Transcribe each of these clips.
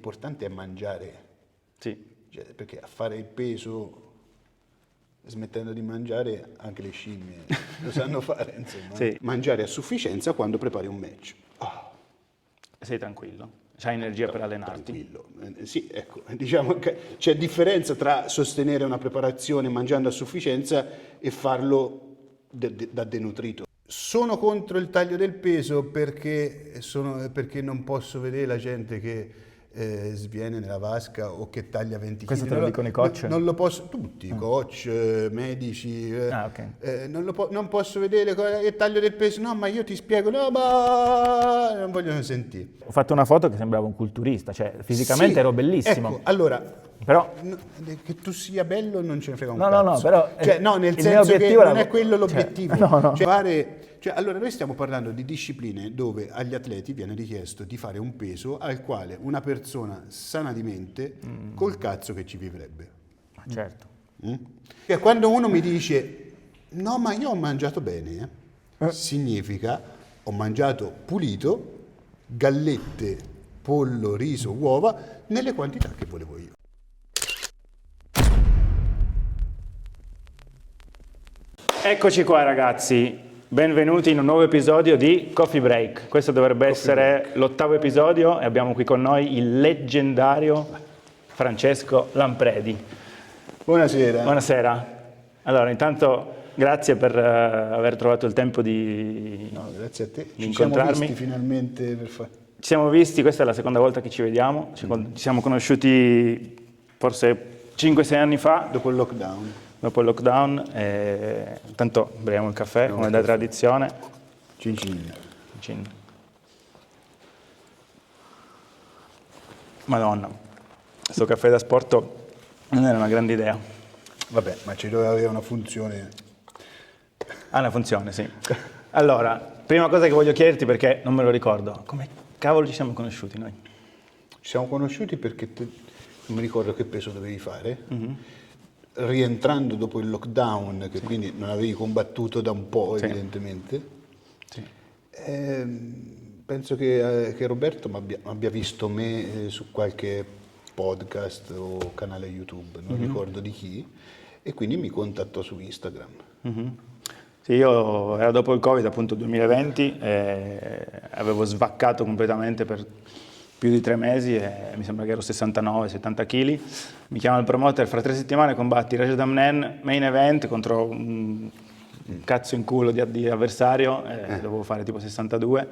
l'importante è mangiare. Sì. Cioè, perché a fare il peso smettendo di mangiare anche le scimmie lo sanno fare, insomma. Sì. Mangiare a sufficienza quando prepari un match. Sei tranquillo, c'hai energia per allenarti. Tranquillo. Sì, ecco, diciamo che c'è differenza tra sostenere una preparazione mangiando a sufficienza e farlo da denutrito. Sono contro il taglio del peso perché non posso vedere la gente che sviene nella vasca o che taglia 20 kg. Questo te lo dicono i coach? Non lo posso, tutti, coach, medici. Ok. Non posso vedere il taglio del peso, no, ma io ti spiego, no, ma non vogliono sentire. Ho fatto una foto che sembrava un culturista, cioè fisicamente Sì, ero bellissimo. Ecco, allora, Però che tu sia bello non ce ne frega un No, cazzo. però Cioè, no, nel il mio senso che obiettivo non era- è quello cioè, l'obiettivo. no. Allora, noi stiamo parlando di discipline dove agli atleti viene richiesto di fare un peso al quale una persona sana di mente col cazzo che ci vivrebbe. certo. Cioè, quando uno mi dice no, ma io ho mangiato bene, significa ho mangiato pulito, gallette, pollo, riso, uova, nelle quantità che volevo io. Eccoci qua ragazzi, benvenuti in un nuovo episodio di Coffee Break. Questo dovrebbe essere l'8º episodio e abbiamo qui con noi il leggendario Francesco Lampredi. Buonasera. Buonasera. Allora, intanto grazie per aver trovato il tempo di No, grazie a te. di Ci siamo incontrarmi. visti finalmente per fare. Ci siamo visti, questa è la seconda volta che ci vediamo. Ci siamo conosciuti forse 5-6 anni fa, Dopo il lockdown. dopo il lockdown. Intanto beviamo il caffè, come da tradizione. Cin cin. Gin. Madonna, questo caffè da sport non era una grande idea. Vabbè, ma ci doveva avere una funzione. Ha una funzione, sì. Allora, prima cosa che voglio chiederti, perché non me lo ricordo, come cavolo ci siamo conosciuti noi? Ci siamo conosciuti perché non mi ricordo che peso dovevi fare. Rientrando dopo il lockdown, che quindi non avevi combattuto da un po', Sì. evidentemente. Sì. Penso che Roberto abbia visto me su qualche podcast o canale YouTube, non ricordo di chi, e quindi mi contattò su Instagram. Sì, io era dopo il Covid, appunto 2020, avevo svaccato completamente per più di 3 mesi e mi sembra che ero 69-70 kg. Mi chiama il promoter, fra 3 settimane combatti Rajat Amnen, main event contro un cazzo in culo di avversario, dovevo fare tipo 62.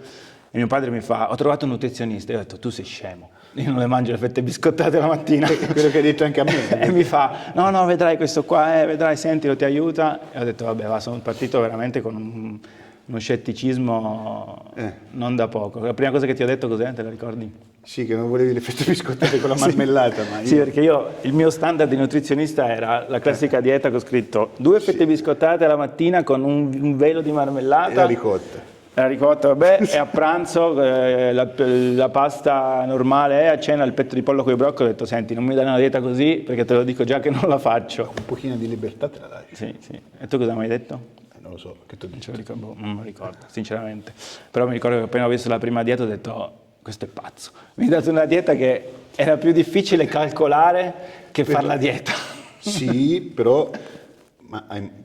E mio padre mi fa, ho trovato un nutrizionista. Io ho detto, tu sei scemo, io non le mangio le fette biscottate la mattina. Quello che hai detto anche a me. E mi fa, no, vedrai questo qua, vedrai, sentilo, ti aiuta. E ho detto, vabbè, sono partito veramente con uno scetticismo non da poco. La prima cosa che ti ho detto cos'è, te la ricordi? Sì, che non volevi le fette biscottate con la marmellata, ma io... Sì, perché il mio standard di nutrizionista era la classica dieta che ho scritto 2 fette biscottate alla mattina con un velo di marmellata. E la ricotta. La ricotta, vabbè, e a pranzo la pasta normale, e a cena il petto di pollo con i broccoli. Ho detto, senti, non mi dai una dieta così perché te lo dico già che non la faccio. Un pochino di libertà te la dai. Sì. E tu cosa mi hai detto? Non lo so, che tu Non dici. ce lo ricordo, non me lo ricordo, sinceramente. Però mi ricordo che appena ho visto la prima dieta ho detto, questo è pazzo. Mi hai dato una dieta che era più difficile calcolare che fare la dieta. Sì, però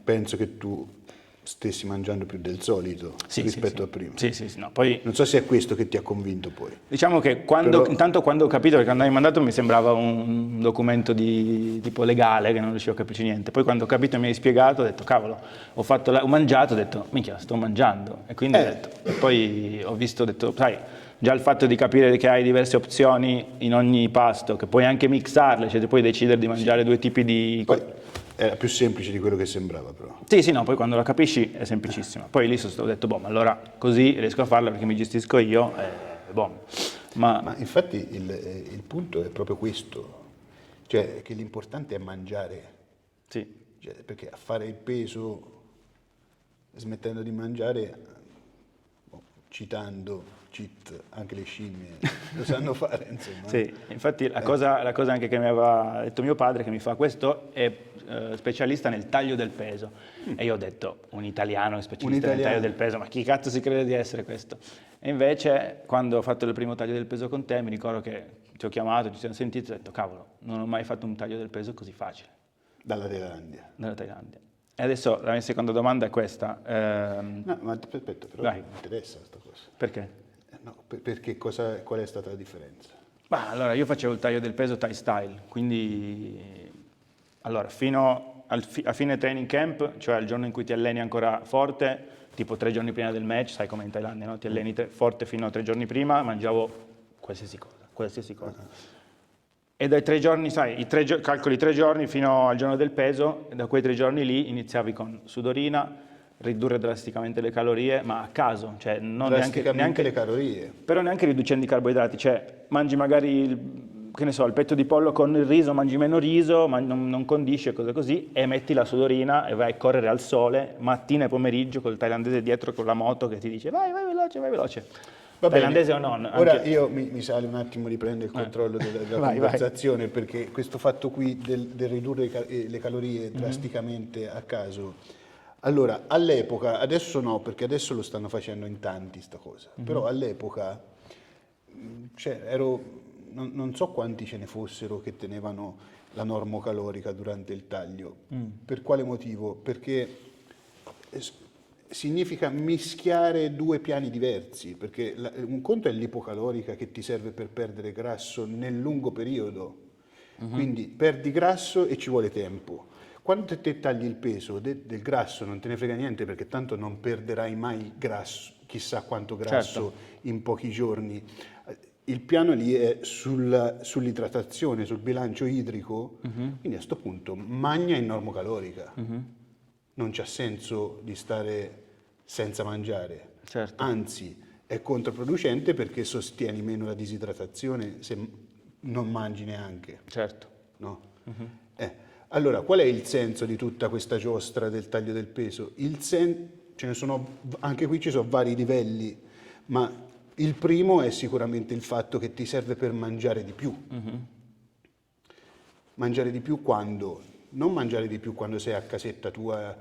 penso che tu stessi mangiando più del solito rispetto a prima. Sì, no, poi Non so se è questo che ti ha convinto poi. diciamo che intanto quando ho capito, perché quando mi hai mandato mi sembrava un documento di tipo legale che non riuscivo a capirci niente, poi quando ho capito e mi hai spiegato ho detto cavolo, ho mangiato, ho detto minchia sto mangiando e quindi ho detto, e poi ho visto, ho detto sai, già il fatto di capire che hai diverse opzioni in ogni pasto, che puoi anche mixarle, cioè puoi decidere di mangiare 2 tipi di... Poi era più semplice di quello che sembrava però. Sì, no, poi quando la capisci è semplicissima. Poi lì ho detto, boh, ma allora così riesco a farla perché mi gestisco io, boh. Ma infatti il punto è proprio questo, cioè che l'importante è mangiare, Sì, cioè, perché a fare il peso smettendo di mangiare, citando anche le scimmie lo sanno fare, insomma. sì. Infatti la cosa anche che mi aveva detto mio padre, che mi fa, questo è specialista nel taglio del peso. E io ho detto, un italiano è specialista nel taglio del peso, ma chi cazzo si crede di essere questo? E invece quando ho fatto il primo taglio del peso con te mi ricordo che ti ho chiamato, ci siamo sentiti e ho detto, cavolo, non ho mai fatto un taglio del peso così facile. Dalla Thailandia. Dalla Thailandia. E adesso la mia seconda domanda è questa. No, ma aspetta, però Vai. mi interessa questa cosa. Perché? No, perché qual è stata la differenza? Bah, allora, io facevo il taglio del peso Thai style, quindi allora, fino a fine training camp, cioè il giorno in cui ti alleni ancora forte, tipo 3 giorni prima del match, sai com'è in Thailandia, no? Ti alleni forte fino a 3 giorni prima, mangiavo qualsiasi cosa. E dai 3 giorni, sai, calcoli 3 giorni fino al giorno del peso, e da quei 3 giorni lì iniziavi con sudorina, ridurre drasticamente le calorie, ma a caso, cioè non Drasticamente le calorie. però neanche riducendo i carboidrati, cioè mangi magari che ne so, il petto di pollo con il riso, mangi meno riso, ma non condisci e cose così, e metti la sudorina e vai a correre al sole, mattina e pomeriggio, col thailandese dietro con la moto che ti dice vai veloce. Va Thailandese bene. o non? Ora io mi sale un attimo di prendere il controllo della Vai. conversazione, perché questo fatto qui del ridurre le calorie drasticamente a caso. Allora, all'epoca, adesso no, perché adesso lo stanno facendo in tanti sta cosa, però all'epoca non so quanti ce ne fossero che tenevano la normocalorica durante il taglio. Per quale motivo? Perché significa mischiare due piani diversi, perché un conto è l'ipocalorica che ti serve per perdere grasso nel lungo periodo, quindi perdi grasso e ci vuole tempo. Quando te tagli il peso del grasso non te ne frega niente, perché tanto non perderai mai grasso, chissà quanto grasso in pochi giorni. Il piano lì è sull'idratazione, sul bilancio idrico, quindi a questo punto magna in normocalorica. Non c'ha senso di stare senza mangiare, Certo. anzi è controproducente perché sostieni meno la disidratazione se non mangi neanche. Certo. No? Allora, qual è il senso di tutta questa giostra del taglio del peso? Ce ne sono, anche qui ci sono vari livelli, ma il primo è sicuramente il fatto che ti serve per mangiare di più. Mangiare di più quando? Non mangiare di più quando sei a casetta tua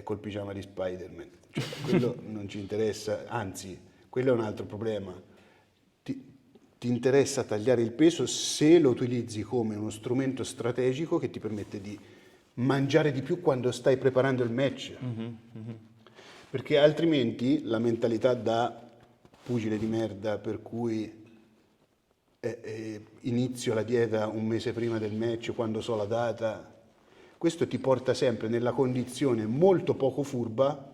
col pigiama di Spider-Man. Cioè, quello non ci interessa, anzi, quello è un altro problema. Ti interessa tagliare il peso se lo utilizzi come uno strumento strategico che ti permette di mangiare di più quando stai preparando il match. Perché altrimenti la mentalità da pugile di merda per cui inizio la dieta un mese prima del match quando so la data, questo ti porta sempre nella condizione molto poco furba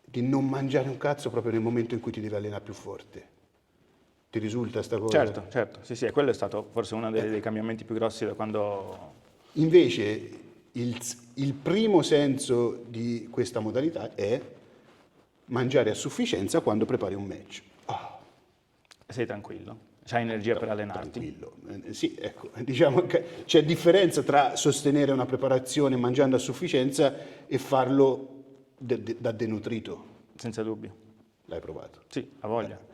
di non mangiare un cazzo proprio nel momento in cui ti devi allenare più forte. Ti risulta sta cosa? Certo, sì, quello è stato forse uno dei cambiamenti più grossi da quando... Invece il primo senso di questa modalità è mangiare a sufficienza quando prepari un match. Sei tranquillo, c'hai energia per allenarti. Tranquillo. Sì, ecco, diciamo che c'è differenza tra sostenere una preparazione mangiando a sufficienza e farlo da denutrito. Senza dubbio. L'hai provato? Sì, ha voglia.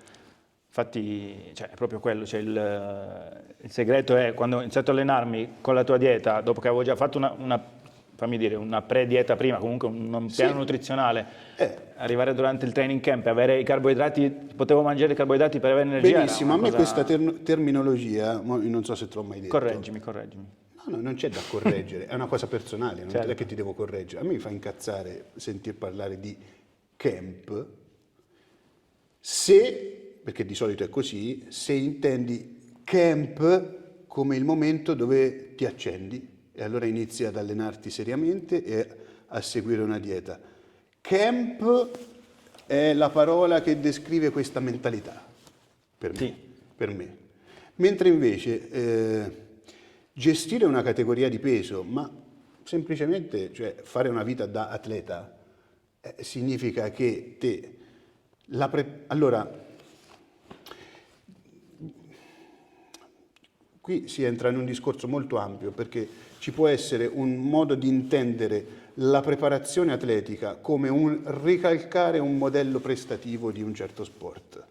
Infatti, cioè, è proprio quello, cioè il segreto è quando ho iniziato a allenarmi con la tua dieta, dopo che avevo già fatto una pre-dieta prima, comunque un piano nutrizionale, arrivare durante il training camp e avere i carboidrati, potevo mangiare i carboidrati per avere energia. Benissimo, a me questa terminologia, non so se te l'ho mai detto. Correggimi. No, non c'è da correggere, è una cosa personale, non è che ti devo correggere. A me mi fa incazzare sentir parlare di camp perché di solito è così, se intendi camp come il momento dove ti accendi e allora inizi ad allenarti seriamente e a seguire una dieta. Camp è la parola che descrive questa mentalità, per me. Mentre invece gestire una categoria di peso, ma semplicemente fare una vita da atleta, significa che allora, qui si entra in un discorso molto ampio, perché ci può essere un modo di intendere la preparazione atletica come un ricalcare un modello prestativo di un certo sport.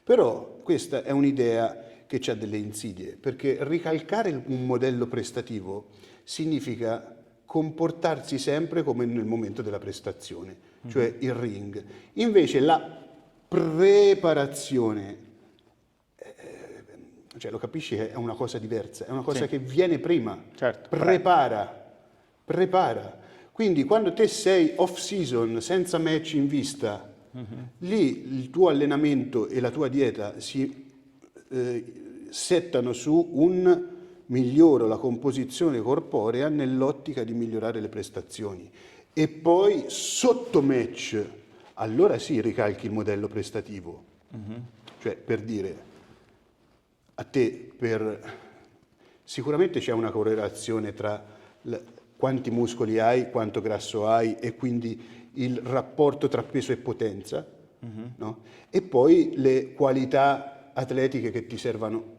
Però questa è un'idea che ha delle insidie, perché ricalcare un modello prestativo significa comportarsi sempre come nel momento della prestazione, cioè il ring. Invece la preparazione cioè lo capisci che è una cosa diversa, è una cosa Sì. che viene prima, Certo. prepara. Quindi quando te sei off season senza match in vista, lì il tuo allenamento e la tua dieta si settano su un miglioro la composizione corporea nell'ottica di migliorare le prestazioni. E poi sotto match, allora sì, ricalchi il modello prestativo. Cioè, per dire, a te sicuramente c'è una correlazione tra quanti muscoli hai, quanto grasso hai e quindi il rapporto tra peso e potenza, no? E poi le qualità atletiche che ti servono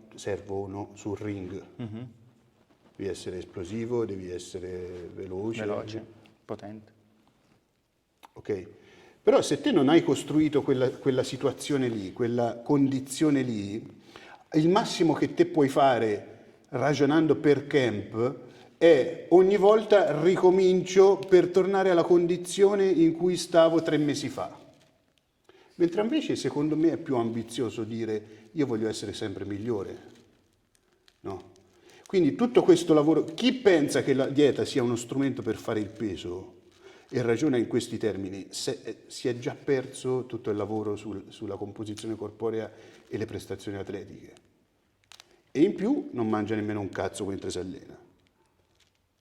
sul ring. Devi essere esplosivo, devi essere Veloce, potente. Ok? Però se te non hai costruito quella situazione lì, quella condizione lì, il massimo che te puoi fare ragionando per camp è ogni volta ricomincio per tornare alla condizione in cui stavo 3 mesi fa. Mentre invece secondo me è più ambizioso dire io voglio essere sempre migliore. No? Quindi tutto questo lavoro, chi pensa che la dieta sia uno strumento per fare il peso e ragiona in questi termini, si è già perso tutto il lavoro sulla composizione corporea e le prestazioni atletiche. E in più non mangia nemmeno un cazzo mentre si allena.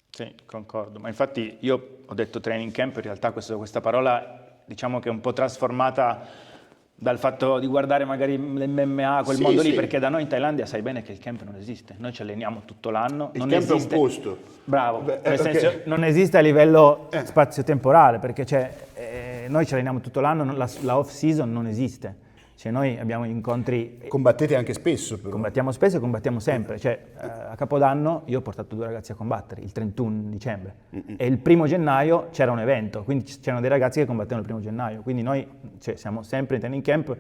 Sì, concordo. Ma infatti io ho detto training camp, in realtà questa parola diciamo che è un po' trasformata dal fatto di guardare magari l'MMA, quel Sì, mondo lì, sì. perché da noi in Thailandia sai bene che il camp non esiste. Noi ci alleniamo tutto l'anno. Il non camp esiste... è un posto. Bravo, Beh, nel ok. senso non esiste a livello spazio-temporale, perché noi ci alleniamo tutto l'anno, la off-season non esiste. Cioè noi abbiamo incontri... Combattete anche spesso però. Combattiamo spesso e combattiamo sempre, cioè a Capodanno io ho portato 2 ragazzi a combattere il 31 dicembre e il 1 gennaio c'era un evento, quindi c'erano dei ragazzi che combattevano il 1 gennaio, quindi noi siamo sempre in training camp,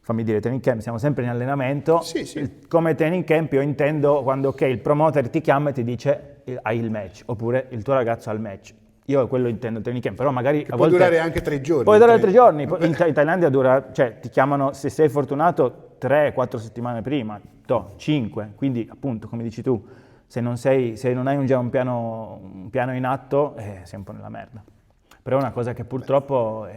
fammi dire training camp, siamo sempre in allenamento. Sì, sì. Come training camp io intendo quando il promoter ti chiama e ti dice hai il match, oppure il tuo ragazzo ha il match. Io quello intendo training camp, però magari Che a può volte... durare anche 3 giorni. Può durare 3 giorni, in Thailandia dura, cioè ti chiamano, se sei fortunato, 3-4 settimane prima, 5, quindi appunto, come dici tu, se non hai già un piano in atto, sei un po' nella merda. Però è una cosa che purtroppo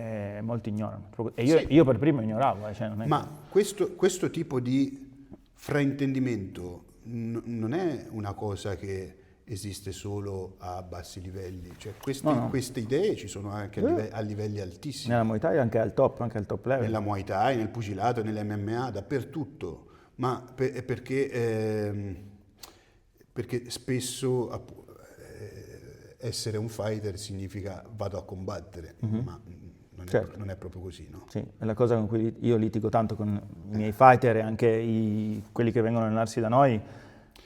molti ignorano. E io per primo ignoravo. Cioè non è Ma questo tipo di fraintendimento non è una cosa che esiste solo a bassi livelli, cioè queste idee ci sono anche a livelli altissimi. Nella Muay Thai anche al top level. Nella Muay Thai, nel pugilato, nell'MMA, dappertutto, ma perché spesso essere un fighter significa vado a combattere, ma non è proprio così, no? Sì, è la cosa con cui io litigo tanto con i miei fighter e anche quelli che vengono a allenarsi da noi,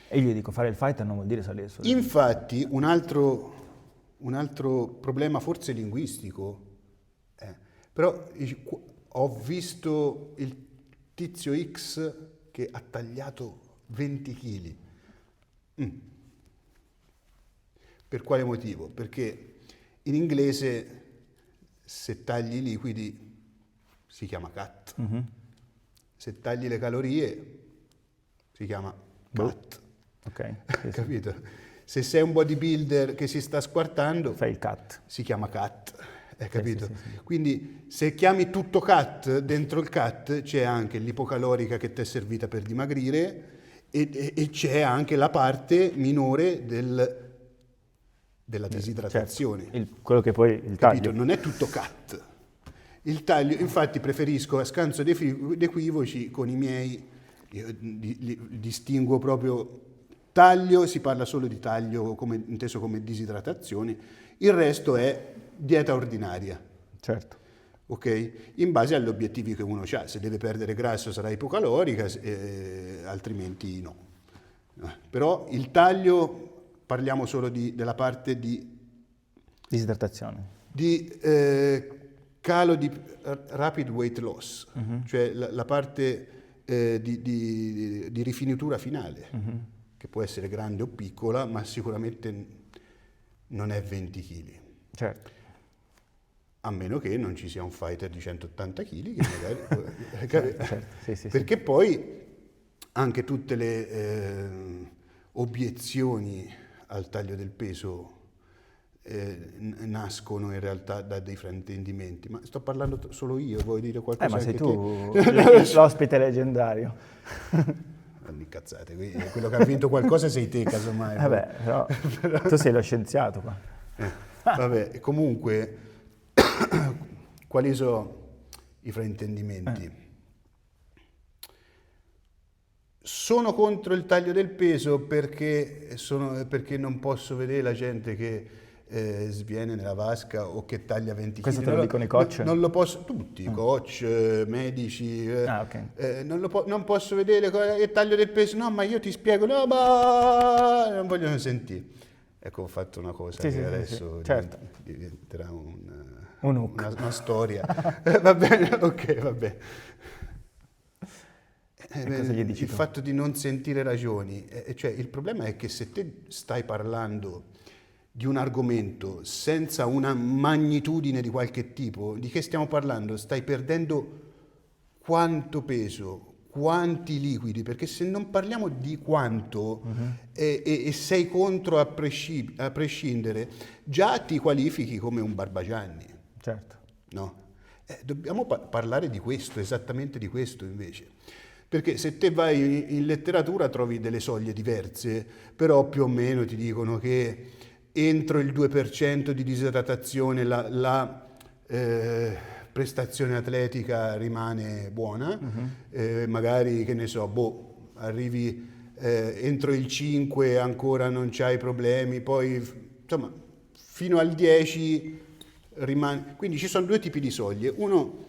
e io gli dico fare il fighter non vuol dire salire su. Infatti un altro problema forse linguistico, però ho visto il tizio X che ha tagliato 20 kg. Per quale motivo? Perché in inglese se tagli i liquidi si chiama cut, se tagli le calorie si chiama cut. Ok. Sì, Capito? Se sei un bodybuilder che si sta squartando, fai il cut. si chiama cut, capito? Sì. Quindi se chiami tutto cut, dentro il cut c'è anche l'ipocalorica che ti è servita per dimagrire e c'è anche la parte minore della disidratazione. Certo. Quello che poi il Capito? taglio. Non è tutto cut. Il taglio, infatti preferisco a scanso d'equivoci con i miei, io distingo proprio taglio, si parla solo di taglio inteso come disidratazione, il resto è dieta ordinaria. Certo. Ok? In base agli obiettivi che uno ha, se deve perdere grasso sarà ipocalorica, altrimenti no. Però il taglio, parliamo solo della parte di Disidratazione. Calo di rapid weight loss, cioè la parte di rifinitura finale, che può essere grande o piccola, ma sicuramente non è 20 kg. Certo. A meno che non ci sia un fighter di 180 kg, che magari... Certo. Sì. Perché poi anche tutte le obiezioni al taglio del peso nascono in realtà da dei fraintendimenti. Ma sto parlando solo io, vuoi dire qualcosa Ma sei anche tu te? l'ospite leggendario. Non incazzate, quello che ha vinto qualcosa sei te, casomai. Vabbè, però tu sei lo scienziato qua. Vabbè, comunque, quali sono i fraintendimenti? Sono contro il taglio del peso perché non posso vedere la gente che sviene nella vasca o che taglia 20 kg. Questo te lo dicono i coach? Non lo posso, tutti, coach, medici. Ok. Non posso vedere il taglio del peso. No, ma io ti spiego. No, ma non vogliono sentire. Ecco, ho fatto una cosa Sì, che sì, adesso sì, certo. diventerà Un hook. una storia. Va bene, ok, va bene. cosa gli dici Il tu? fatto di non sentire ragioni, cioè il problema è che se te stai parlando di un argomento senza una magnitudine di qualche tipo, di che stiamo parlando? Stai perdendo quanto peso, quanti liquidi, perché se non parliamo di quanto e sei contro a prescindere, già ti qualifichi come un Barbagianni, Certo. no? Dobbiamo parlare di questo, esattamente di questo invece. Perché se te vai in letteratura trovi delle soglie diverse, però più o meno ti dicono che entro il 2% di disidratazione la prestazione atletica rimane buona, magari che ne so, arrivi entro il 5 ancora non c'hai problemi, poi insomma fino al 10 rimane. Quindi ci sono due tipi di soglie. Uno,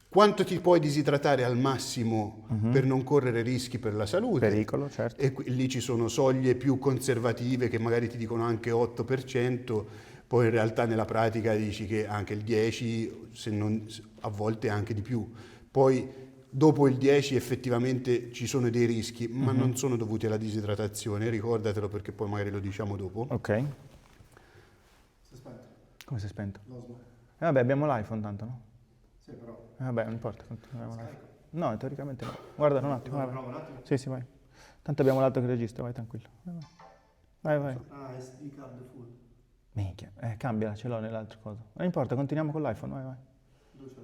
quanto ti puoi disidratare al massimo per non correre rischi per la salute. Pericolo, certo. E lì ci sono soglie più conservative che magari ti dicono anche 8%, poi in realtà nella pratica dici che anche il 10%, se non, a volte anche di più. Poi dopo il 10 effettivamente ci sono dei rischi, ma non sono dovuti alla disidratazione, ricordatelo perché poi magari lo diciamo dopo. Ok. Si è spento. Come si è spento? L'osmo. Vabbè, abbiamo l'iPhone tanto, no? Sì, però. Vabbè, non importa, continuiamo l'iPhone. No, teoricamente no. Guarda un attimo, vai. Provo un attimo. Sì, sì, vai. Tanto abbiamo l'altro che registra, vai tranquillo. Vai, vai. Ah, SD card full. Minchia, cambiala, ce l'ho nell'altro coso. Non importa, continuiamo con l'iPhone, vai, vai. Dove c'è?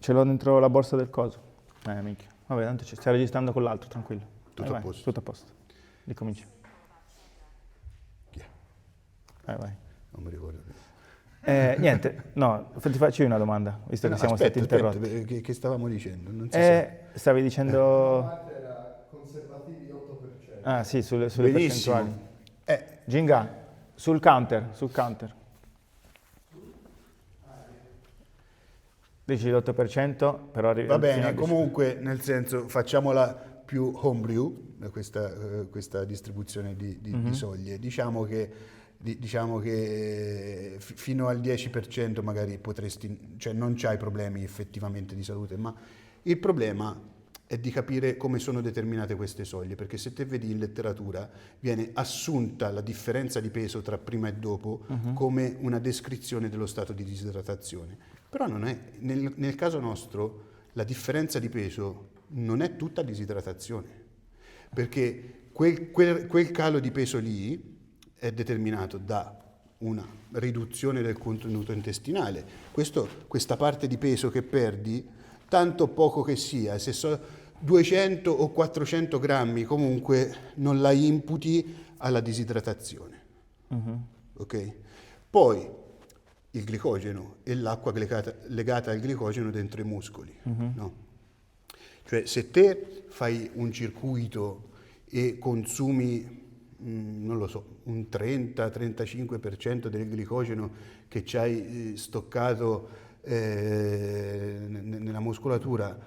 Ce l'ho dentro la borsa del coso. Minchia. Vabbè, tanto ci stai registrando con l'altro, tranquillo. Tutto Vai, a vai, posto. tutto a posto. Ricominci. Chi è? Vai, vai. Non mi ricordo. Niente, no, ti faccio io una domanda, visto che siamo stati interrotti. Aspetta, che stavamo dicendo? Non si sa. Stavi dicendo... Era conservativi 8%. Ah sì, sulle Benissimo. percentuali. Ginga, sul counter. Dici l'8%, però arrivi Va fino bene, al 10%. comunque nel senso facciamola più homebrew, questa distribuzione di soglie. Diciamo che fino al 10% magari potresti, cioè non c'hai problemi effettivamente di salute, ma il problema è di capire come sono determinate queste soglie, perché se te vedi in letteratura viene assunta la differenza di peso tra prima e dopo come una descrizione dello stato di disidratazione. Però non è, nel caso nostro la differenza di peso non è tutta disidratazione, perché quel calo di peso lì è determinato da una riduzione del contenuto intestinale. Questa parte di peso che perdi, tanto poco che sia, se so 200 o 400 grammi, comunque non la imputi alla disidratazione. Ok? Poi il glicogeno e l'acqua legata al glicogeno dentro i muscoli. No? Cioè se te fai un circuito e consumi non lo so, un 30-35% del glicogeno che ci hai stoccato nella muscolatura,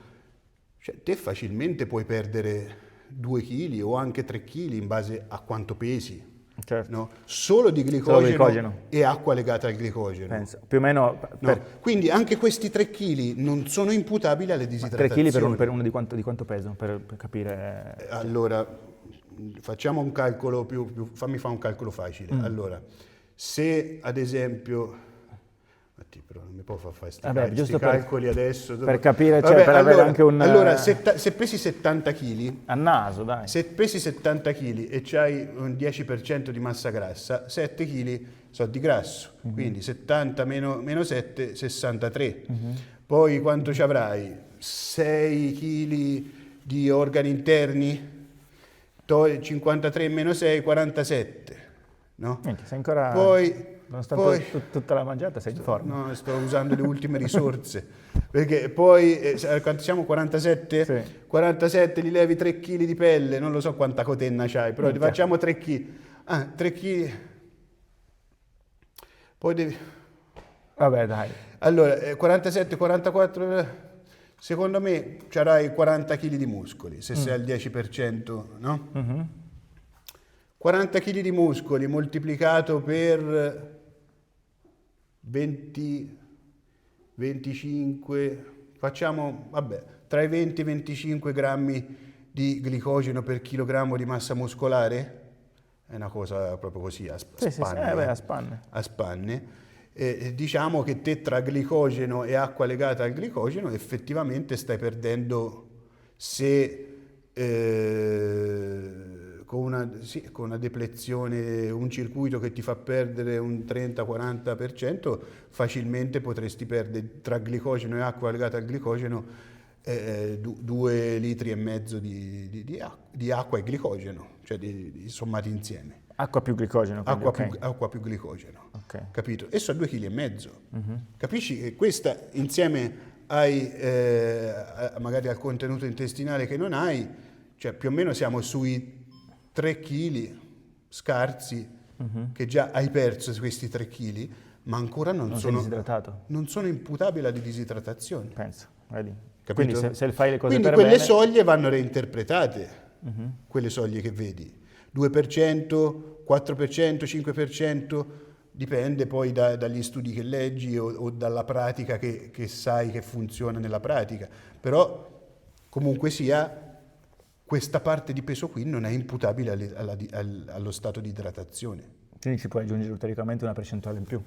cioè te facilmente puoi perdere 2 kg o anche 3 kg in base a quanto pesi. Certo. No? Solo di glicogeno, glicogeno. e acqua legata al glicogeno. Penso. Più o meno No? Quindi anche questi 3 kg non sono imputabili alle 3 disidratazioni. kg per uno di quanto peso, per capire... Allora, facciamo un calcolo fammi fare un calcolo facile. Allora, se ad esempio Però non mi può far fare Vabbè, sti giusto calcoli adesso. per capire, cioè, Vabbè, per avere anche un... Allora, se pesi 70 kg, a naso, dai. se pesi 70 kg e c'hai un 10% di massa grassa, 7 kg sono di grasso, quindi 70 meno 7, 63. Poi quanto ci avrai? 6 kg di organi interni? 53 meno 6, 47. No? Minchia, sei ancora... Poi Nonostante tutta la mangiata sei in forma. no, sto usando le ultime risorse. Perché poi, quanto siamo? 47? Sì. 47 li levi 3 kg di pelle, non lo so quanta cotenna c'hai, però ti facciamo 3 kg. 3 kg. Poi devi... Vabbè, dai. Allora, 47, 44, secondo me c'avrai 40 kg di muscoli, se sei al 10%, no? 40 kg di muscoli moltiplicato per 20, 25, facciamo, vabbè, tra i 20 e i 25 grammi di glicogeno per chilogrammo di massa muscolare, è una cosa proprio così, a spanne. Beh, a spanne. A spanne. Diciamo che te tra glicogeno e acqua legata al glicogeno effettivamente stai perdendo, se con una deplezione, un circuito che ti fa perdere un 30-40%, facilmente potresti perdere tra glicogeno e acqua legata al glicogeno 2,5 litri di acqua e glicogeno, cioè sommati insieme. Acqua più glicogeno. Quindi, Acqua più glicogeno, Ok. capito? E sono 2,5 kg. Capisci che questa insieme magari al contenuto intestinale che non hai, cioè più o meno siamo sui 3 kg scarsi che già hai perso questi 3 kg, ma ancora non sei sono disidratato. non sono imputabili alla disidratazione. Penso, vedi. Capito? Quindi se fai le cose Quindi per quelle bene... soglie vanno reinterpretate, quelle soglie che vedi. 2%, 4%, 5%, dipende poi dagli studi che leggi o dalla pratica che sai che funziona nella pratica. Però comunque sia, questa parte di peso qui non è imputabile allo stato di idratazione. Quindi ci puoi aggiungere ulteriormente una percentuale in più,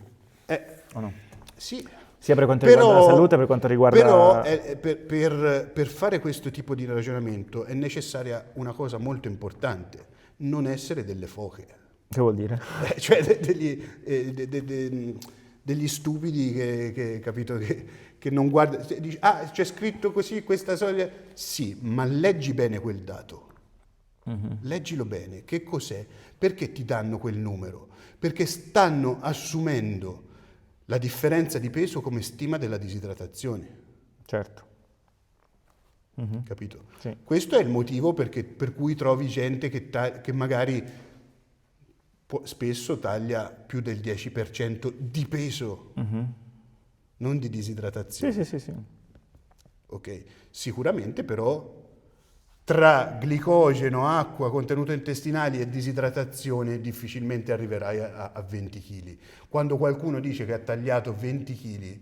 o no? Sì. Sia per quanto riguarda la salute, che per quanto riguarda... Però per fare questo tipo di ragionamento è necessaria una cosa molto importante: non essere delle foche. Che vuol dire? Cioè degli stupidi che capito, che non guarda, dici, c'è scritto così questa soglia, sì, ma leggi bene quel dato. Leggilo bene, che cos'è? Perché ti danno quel numero? Perché stanno assumendo la differenza di peso come stima della disidratazione. Certo. Capito? Sì. Questo è il motivo per cui trovi gente che magari spesso taglia più del 10% di peso, non di disidratazione. Sì. Ok, sicuramente però tra glicogeno, acqua, contenuto intestinale e disidratazione difficilmente arriverai a 20 kg. Quando qualcuno dice che ha tagliato 20 kg,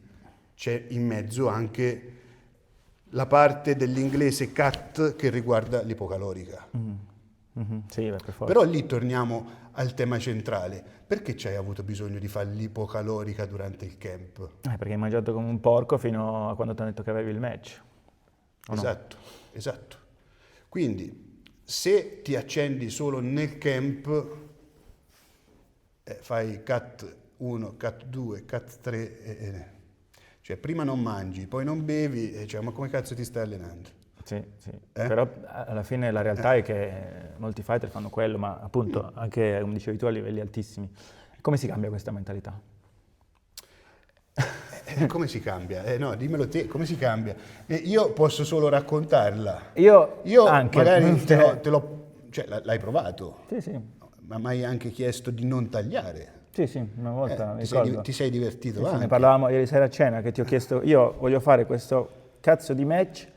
c'è in mezzo anche la parte dell'inglese cut che riguarda l'ipocalorica. Sì, per forza. Però lì torniamo al tema centrale. Perché ci hai avuto bisogno di fare l'ipocalorica durante il camp? Perché hai mangiato come un porco fino a quando ti hanno detto che avevi il match. O no? Esatto. Quindi, se ti accendi solo nel camp, fai cut 1, cut 2, cut 3, cioè prima non mangi, poi non bevi, cioè, ma come cazzo ti stai allenando? Sì. Però alla fine la realtà è che molti fighter fanno quello, ma appunto anche, come dicevi tu, a livelli altissimi. Come si cambia questa mentalità? Come si cambia? No, dimmelo te, come si cambia? Io posso solo raccontarla. Io anche. Magari cioè, l'hai provato, Sì. ma mi hai anche chiesto di non tagliare. Sì, una volta, mi Ti ricordo. sei divertito Sì, anche. ne parlavamo ieri sera a cena, che ti ho chiesto, io voglio fare questo cazzo di match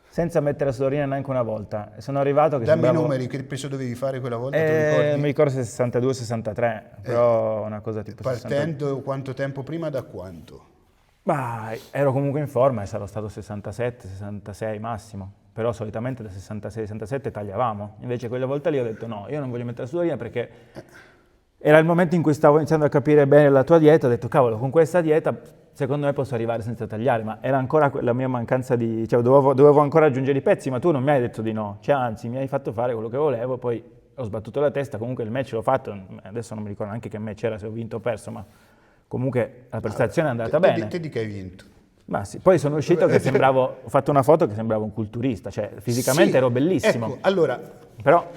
senza mettere la sudorina neanche una volta. E sono arrivato che Dammi i sembravo... numeri, che peso dovevi fare quella volta, te lo ricordi? Mi ricordo 62-63, però una cosa tipo 60. Partendo quanto tempo prima, da quanto? Bah, ero comunque in forma e sarò stato 67-66 massimo, però solitamente da 66-67 tagliavamo. Invece quella volta lì ho detto no, io non voglio mettere la sudorina perché era il momento in cui stavo iniziando a capire bene la tua dieta, ho detto cavolo, con questa dieta secondo me posso arrivare senza tagliare, ma era ancora la mia mancanza di... cioè dovevo ancora aggiungere i pezzi, ma tu non mi hai detto di no, cioè anzi mi hai fatto fare quello che volevo, poi ho sbattuto la testa, comunque il match l'ho fatto, adesso non mi ricordo neanche che match era, se ho vinto o perso, ma comunque la prestazione è andata bene. Te di che hai vinto? Ma sì, poi sono uscito che sembravo, ho fatto una foto che sembravo un culturista, cioè fisicamente Sì, ero bellissimo. Ecco, allora, Però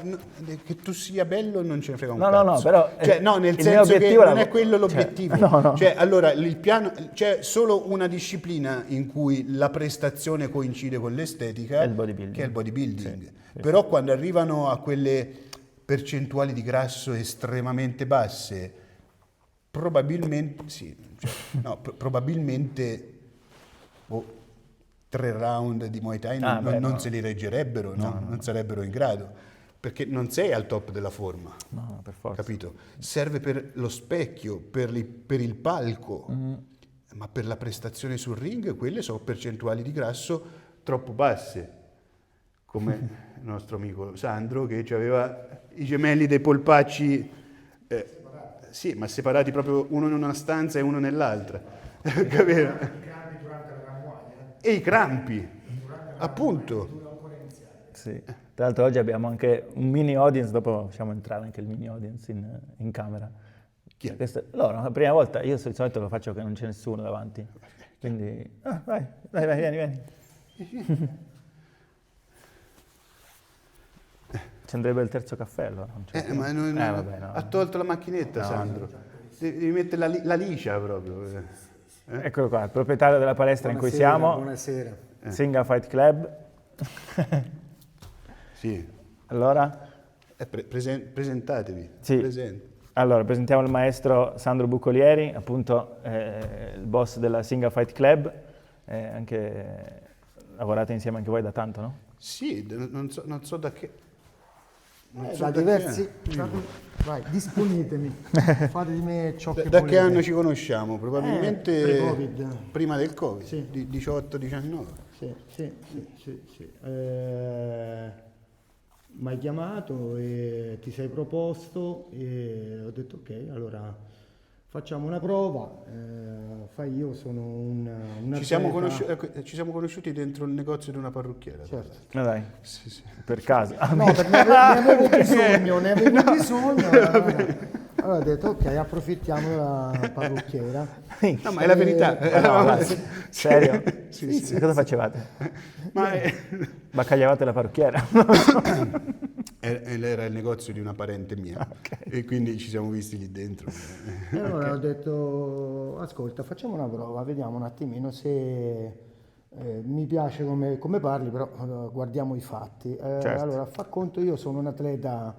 che tu sia bello non ce ne frega un No, cazzo. no, però, Cioè, no, nel il mio senso che obiettivo non era- è quello cioè, l'obiettivo. no. Cioè, allora, il piano, c'è solo una disciplina in cui la prestazione coincide con l'estetica, È il bodybuilding. che è il bodybuilding. Sì, Però quando arrivano a quelle percentuali di grasso estremamente basse, probabilmente, sì, cioè, no, probabilmente 3 round di Muay Thai non se li reggerebbero, no? Non sarebbero in grado, perché non sei al top della forma, no, per forza. capito? Serve per lo specchio, per il palco, ma per la prestazione sul ring quelle sono percentuali di grasso troppo basse, come il nostro amico Sandro che aveva i gemelli dei polpacci, sì, ma separati proprio uno in una stanza e uno nell'altra, capito? E i crampi, appunto. Sì. Tra l'altro oggi abbiamo anche un mini audience, dopo facciamo entrare anche il mini audience in camera. Chi è? Loro, la prima volta, io di solito lo faccio che non c'è nessuno davanti, quindi... vai, vieni. Ci andrebbe il terzo caffè allora. Non c'è più. Ma vabbè, no. ha tolto la macchinetta, Sandro. Devi mettere la liscia proprio. Eccolo qua, il proprietario della palestra in cui siamo, Buonasera. Singa Fight Club. Sì. Allora? Presentatevi. Sì. Allora, presentiamo il maestro Sandro Buccolieri, appunto il boss della Singa Fight Club, anche lavorate insieme anche voi da tanto, no? Sì, non so da che... Da diversi... Vai, disponetemi. Fate di me ciò che Da volete. che anno ci conosciamo? Probabilmente pre-Covid. prima del Covid, Sì. 18-19. Sì. Mi hai chiamato e ti sei proposto e ho detto ok, allora facciamo una prova. Fai, io sono un Ci siamo, atleta. ci siamo conosciuti dentro il negozio di una parrucchiera. Certo. No dai, Sì. per caso. No, perché ne avevo bisogno, Allora ho detto ok, approfittiamo della parrucchiera. No, ma è la verità. Serio? Sì. Cosa facevate? Ma Baccagliavate la parrucchiera? era il negozio di una parente mia e quindi ci siamo visti lì dentro. E allora ho detto, ascolta, facciamo una prova, vediamo un attimino se mi piace come parli, però guardiamo i fatti. Certo. Allora, fa conto, io sono un atleta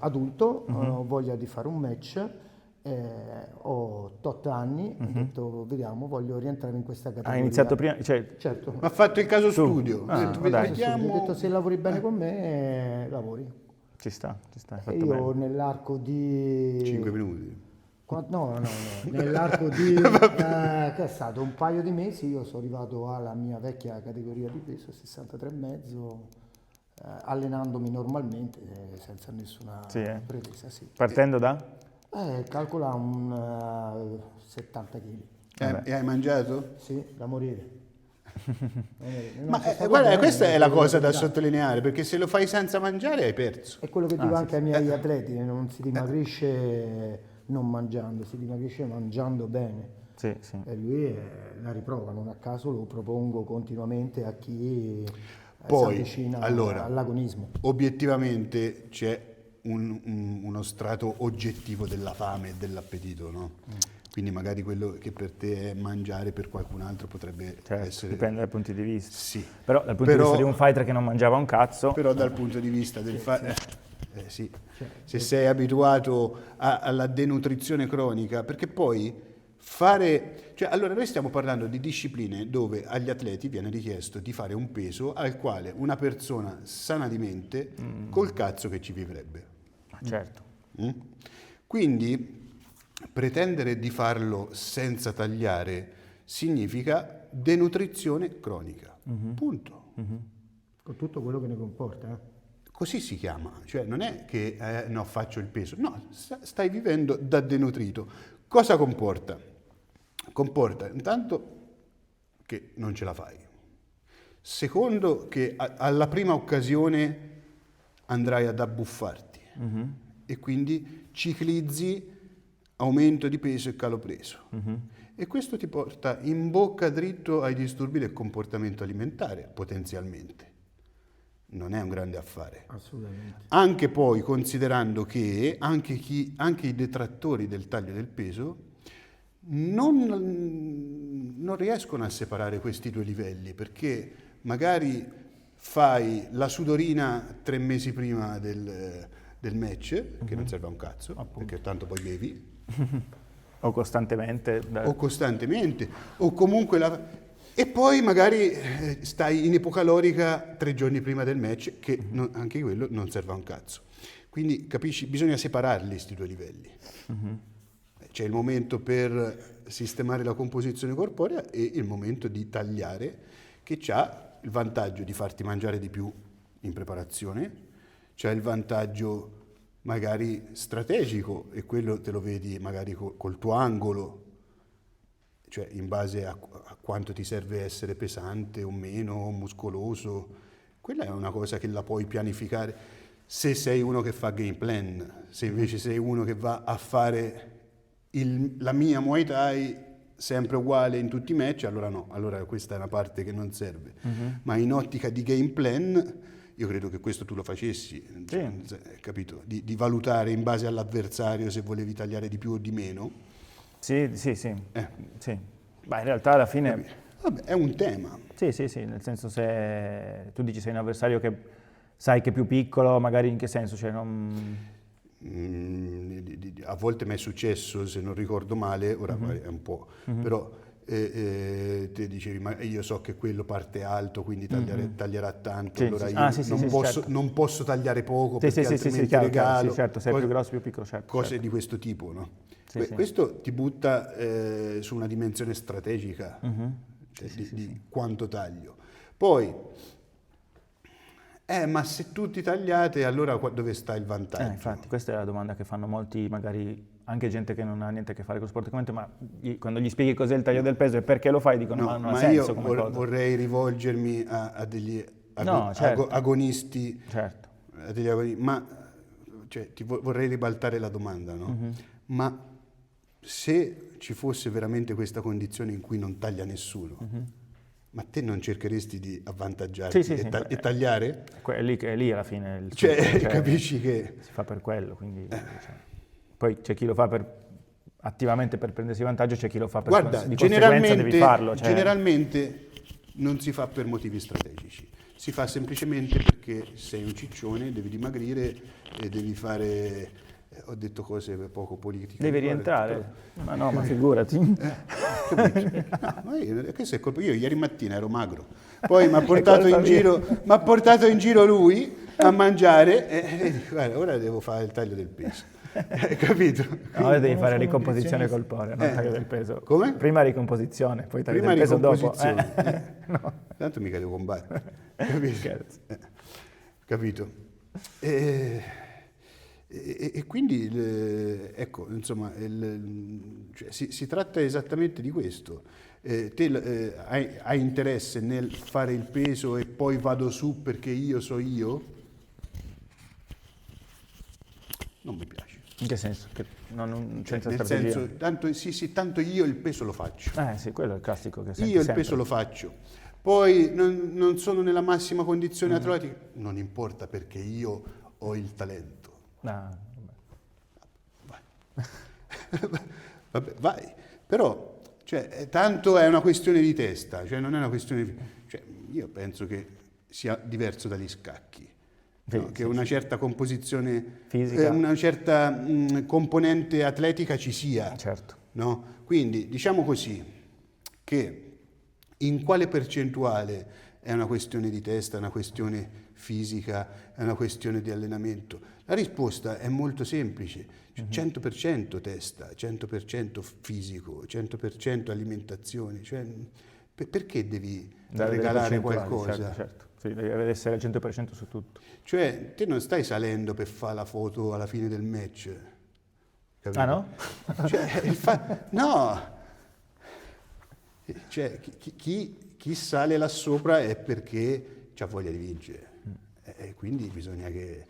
adulto, ho voglia di fare un match, ho 8 anni, ho detto, vediamo, voglio rientrare in questa categoria. Hai iniziato prima? Cioè, Certo. Ma ha fatto il caso studio. Ah, Ho detto, dai. Ho vediamo. detto, se lavori bene con me, lavori. ci sta, hai E fatto io bene. nell'arco di... 5 minuti. No, nell'arco di che è stato un paio di mesi io sono arrivato alla mia vecchia categoria di peso, 63,5, allenandomi normalmente senza nessuna Sì, pretesa. Sì. Partendo da? Calcola un 70 kg. E hai mangiato? Sì, da morire. Ma guarda, questa è la cosa da sottolineare, perché se lo fai senza mangiare hai perso. È quello che dico anche ai miei atleti, non si dimagrisce non mangiando, si dimagrisce mangiando bene. Sì. E lui la riprova, non a caso lo propongo continuamente a chi si Poi, avvicina allora, all'agonismo. obiettivamente c'è uno strato oggettivo della fame e dell'appetito, no? Quindi magari quello che per te è mangiare, per qualcun altro potrebbe Certo, essere... dipende dai punti di vista. Sì. Però dal punto di vista di un fighter che non mangiava un cazzo, Però dal punto di vista del sì. Se sei abituato alla denutrizione cronica, perché poi fare... Cioè, allora noi stiamo parlando di discipline dove agli atleti viene richiesto di fare un peso al quale una persona sana di mente col cazzo che ci vivrebbe. certo. Quindi pretendere di farlo senza tagliare significa denutrizione cronica. Punto. Con tutto quello che ne comporta. Così si chiama, cioè non è che no, faccio il peso, no, stai vivendo da denutrito. Cosa comporta? comporta intanto che non ce la fai. Secondo, che alla prima occasione andrai ad abbuffarti e quindi ciclizzi aumento di peso e calo preso. E questo ti porta in bocca dritto ai disturbi del comportamento alimentare, potenzialmente. Non è un grande affare. Assolutamente. Anche poi considerando che anche i detrattori del taglio del peso non riescono a separare questi due livelli, perché magari fai la sudorina 3 mesi prima del match, che non serve a un cazzo, perché tanto poi bevi, O costantemente. o comunque e poi magari stai in ipocalorica 3 giorni prima del match, che anche quello non serve a un cazzo. Quindi capisci, bisogna separarli questi due livelli. C'è il momento per sistemare la composizione corporea e il momento di tagliare, che ha il vantaggio di farti mangiare di più in preparazione, c'è il vantaggio magari strategico, e quello te lo vedi magari col tuo angolo, cioè in base a quanto ti serve essere pesante o meno, muscoloso. Quella è una cosa che la puoi pianificare se sei uno che fa game plan. Se invece sei uno che va a fare la mia Muay Thai sempre uguale in tutti i match, allora no, allora questa è una parte che non serve. Ma in ottica di game plan, io credo che questo tu lo facessi, capito? Di valutare in base all'avversario se volevi tagliare di più o di meno. Sì. Sì. Ma in realtà alla fine... Vabbè, è un tema. Sì, nel senso, se tu dici sei un avversario che sai che è più piccolo, magari in che senso? Cioè A volte mi è successo, se non ricordo male, ora è un po', però te dicevi, ma io so che quello parte alto, quindi taglierà tanto, Sì, allora sì. io Certo. non posso tagliare poco perché altrimenti chiaro, regalo. sì, certo, se è più grosso, più piccolo, certo. Cose certo. di questo tipo, no? Sì. Questo ti butta su una dimensione strategica, cioè di quanto taglio. Poi, ma se tutti tagliate, allora dove sta il vantaggio? Infatti, questa è la domanda che fanno molti, magari anche gente che non ha niente a che fare con lo sport, ma quando gli spieghi cos'è il taglio del peso e perché lo fai, dicono ma non ha senso come cosa. Vorrei rivolgermi a degli certo. agonisti, Certo. a degli ma cioè, vorrei ribaltare la domanda, no? Ma se ci fosse veramente questa condizione in cui non taglia nessuno, ma te non cercheresti di avvantaggiarti e tagliare? È lì alla fine il Cioè, capisci che... Si fa per quello, quindi... Poi c'è chi lo fa attivamente per prendersi vantaggio, c'è chi lo fa per di conseguenza devi farlo. Generalmente non si fa per motivi strategici, si fa semplicemente perché sei un ciccione, devi dimagrire e devi fare... ho detto cose poco politiche. Devi rientrare? Ma no, ma figurati. Questo è colpa. Io ieri mattina ero magro, poi mi ha portato in giro lui a mangiare e guarda, ora devo fare il taglio del peso. Capito? Ora devi fare ricomposizione corporea, non taglio del peso. Come? Prima ricomposizione, poi taglio Prima del peso dopo. No. Tanto mica devo combattere. Capito? Capito? E quindi, ecco, insomma, cioè, si tratta esattamente di questo. Te hai interesse nel fare il peso e poi vado su perché io so io? Non mi piace. In che senso? Che senza Nel strategia? senso, tanto io il peso lo faccio. Sì, quello è il classico che senti Io il sempre. peso lo faccio. Poi non sono nella massima condizione atletica, non importa perché io ho il talento. Vabbè, vai. Però, cioè, tanto è una questione di testa, cioè non è una questione... Cioè, io penso che sia diverso dagli scacchi. No? Che una certa composizione fisica, una certa componente atletica ci sia. Certo. No? Quindi diciamo così, che in quale percentuale è una questione di testa, è una questione fisica, è una questione di allenamento? La risposta è molto semplice, 100% testa, 100% fisico, 100% alimentazione. Cioè, perché devi regalare qualcosa? Certo. Sì, deve essere al 100% su tutto. Cioè, te non stai salendo per fare la foto alla fine del match. Capito? Ah no? Cioè, no! Cioè, chi sale là sopra è perché ha voglia di vincere. E quindi bisogna che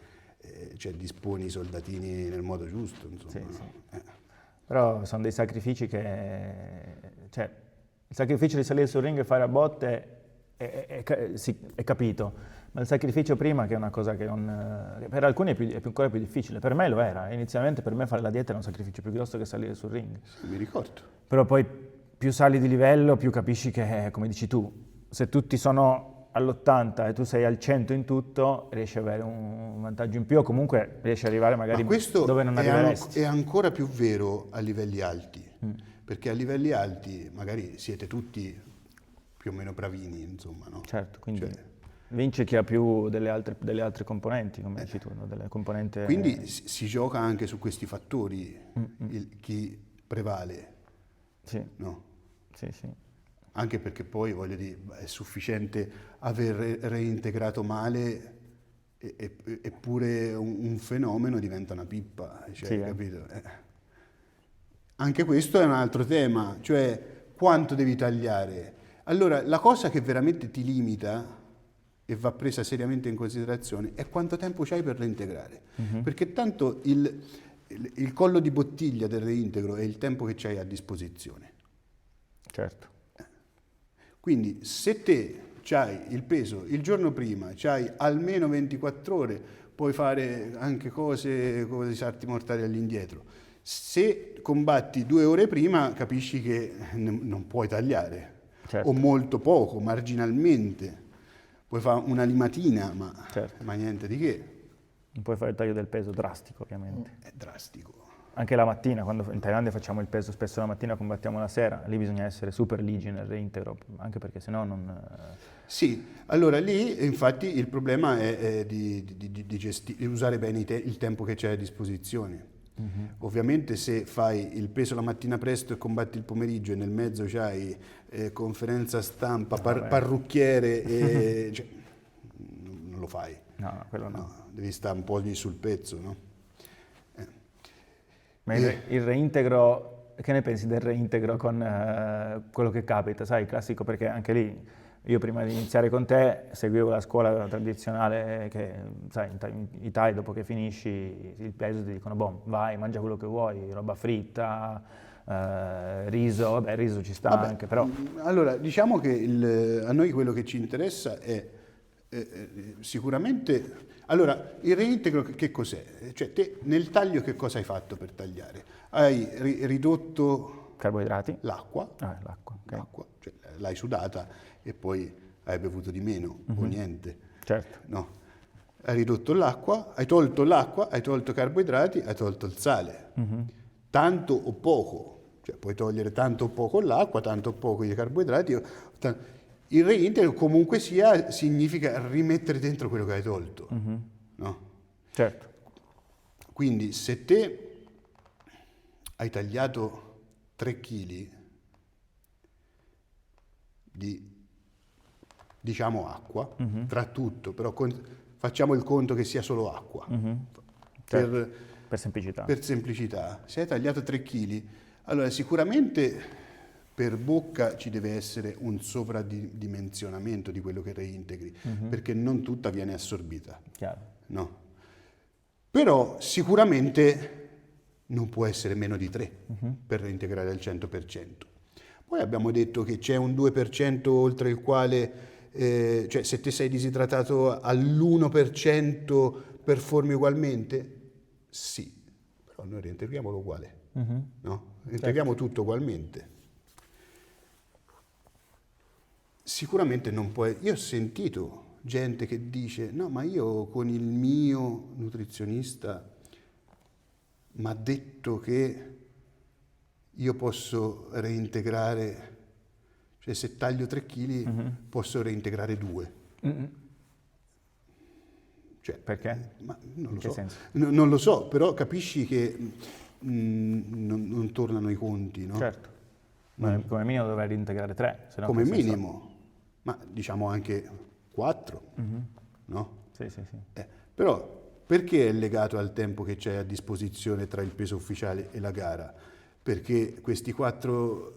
disponi i soldatini nel modo giusto, insomma. Sì, no? sì. Però sono dei sacrifici che... Cioè, il sacrificio di salire sul ring e fare a botte sì, è capito, ma il sacrificio prima, che è una cosa che non... per alcuni è ancora più difficile. Per me lo era. Inizialmente per me fare la dieta era un sacrificio più grosso che salire sul ring. Sì, mi ricordo. Però poi più sali di livello, più capisci che, come dici tu, se tutti sono all'80 e tu sei al 100 in tutto, riesci ad avere un vantaggio in più o comunque riesci ad arrivare magari Ma questo dove non arriveresti. è ancora più vero a livelli alti, perché a livelli alti magari siete tutti più o meno bravini, insomma, no? Certo, quindi Cioè, vince chi ha più delle altre componenti, come dici tu, no? Delle componenti... quindi si gioca anche su questi fattori, chi prevale, Sì, no? sì, sì. Anche perché poi, voglio dire, è sufficiente aver reintegrato male eppure un fenomeno diventa una pippa, cioè, Sì, capito? Anche questo è un altro tema, cioè quanto devi tagliare. Allora, la cosa che veramente ti limita e va presa seriamente in considerazione è quanto tempo c'hai per reintegrare. Perché tanto il collo di bottiglia del reintegro è il tempo che c'hai a disposizione. Certo. Quindi se te c'hai il peso il giorno prima, c'hai almeno 24 ore, puoi fare anche cose come i salti mortali all'indietro. Se combatti 2 ore prima, capisci che non puoi tagliare, Certo. o molto poco, marginalmente. Puoi fare una limatina, Certo. ma niente di che. Non puoi fare il taglio del peso drastico, ovviamente. È drastico. Anche la mattina, quando in Thailandia facciamo il peso spesso la mattina, combattiamo la sera, lì bisogna essere super ligi nel reintegro, anche perché sennò non... Sì, allora lì infatti il problema è di usare bene il tempo che c'è a disposizione. Ovviamente se fai il peso la mattina presto e combatti il pomeriggio e nel mezzo c'hai conferenza stampa, parrucchiere, cioè, non lo fai. No, quello no. No, devi stare un po' lì sul pezzo, no? Ma il reintegro, che ne pensi del reintegro con quello che capita? Sai, il classico, perché anche lì io prima di iniziare con te seguivo la scuola tradizionale che, sai, i Thai dopo che finisci il peso ti dicono, boh, vai, mangia quello che vuoi, roba fritta, riso, vabbè, il riso ci sta anche, però... Allora, diciamo che a noi quello che ci interessa è sicuramente... Allora, il reintegro che cos'è? Cioè, te nel taglio che cosa hai fatto per tagliare? Hai ridotto Carboidrati? l'acqua, L'acqua, ok. l'acqua, cioè l'hai sudata e poi hai bevuto di meno o niente. Certo. No. Hai ridotto l'acqua, hai tolto i carboidrati, hai tolto il sale. Tanto o poco, cioè puoi togliere tanto o poco l'acqua, tanto o poco i carboidrati. Il reintegro comunque sia significa rimettere dentro quello che hai tolto. No? Certo. Quindi se te hai tagliato 3 kg di, diciamo, acqua, tra tutto, però facciamo il conto che sia solo acqua, Certo. Per semplicità. per semplicità. Se hai tagliato 3 kg, allora sicuramente per bocca ci deve essere un sovradimensionamento di quello che reintegri, perché non tutta viene assorbita. Chiaro. No. Però sicuramente non può essere meno di 3 per reintegrare al 100%. Poi abbiamo detto che c'è un 2% oltre il quale, cioè se te sei disidratato all'1% performi ugualmente? Sì, però noi reintegriamolo uguale, no? Reintegriamo tutto ugualmente. Sicuramente non può... Io ho sentito gente che dice, no, ma io con il mio nutrizionista mi ha detto che io posso reintegrare, cioè se taglio 3 kg posso reintegrare 2. Cioè, Perché? ma non lo che so. senso? Non lo so, però capisci che non tornano i conti, no? Certo. Ma come minimo dovrei reintegrare 3. Se no Come che senso ha? minimo, ma diciamo anche 4, no? Sì, sì, sì. Però perché è legato al tempo che c'è a disposizione tra il peso ufficiale e la gara? Perché questi 4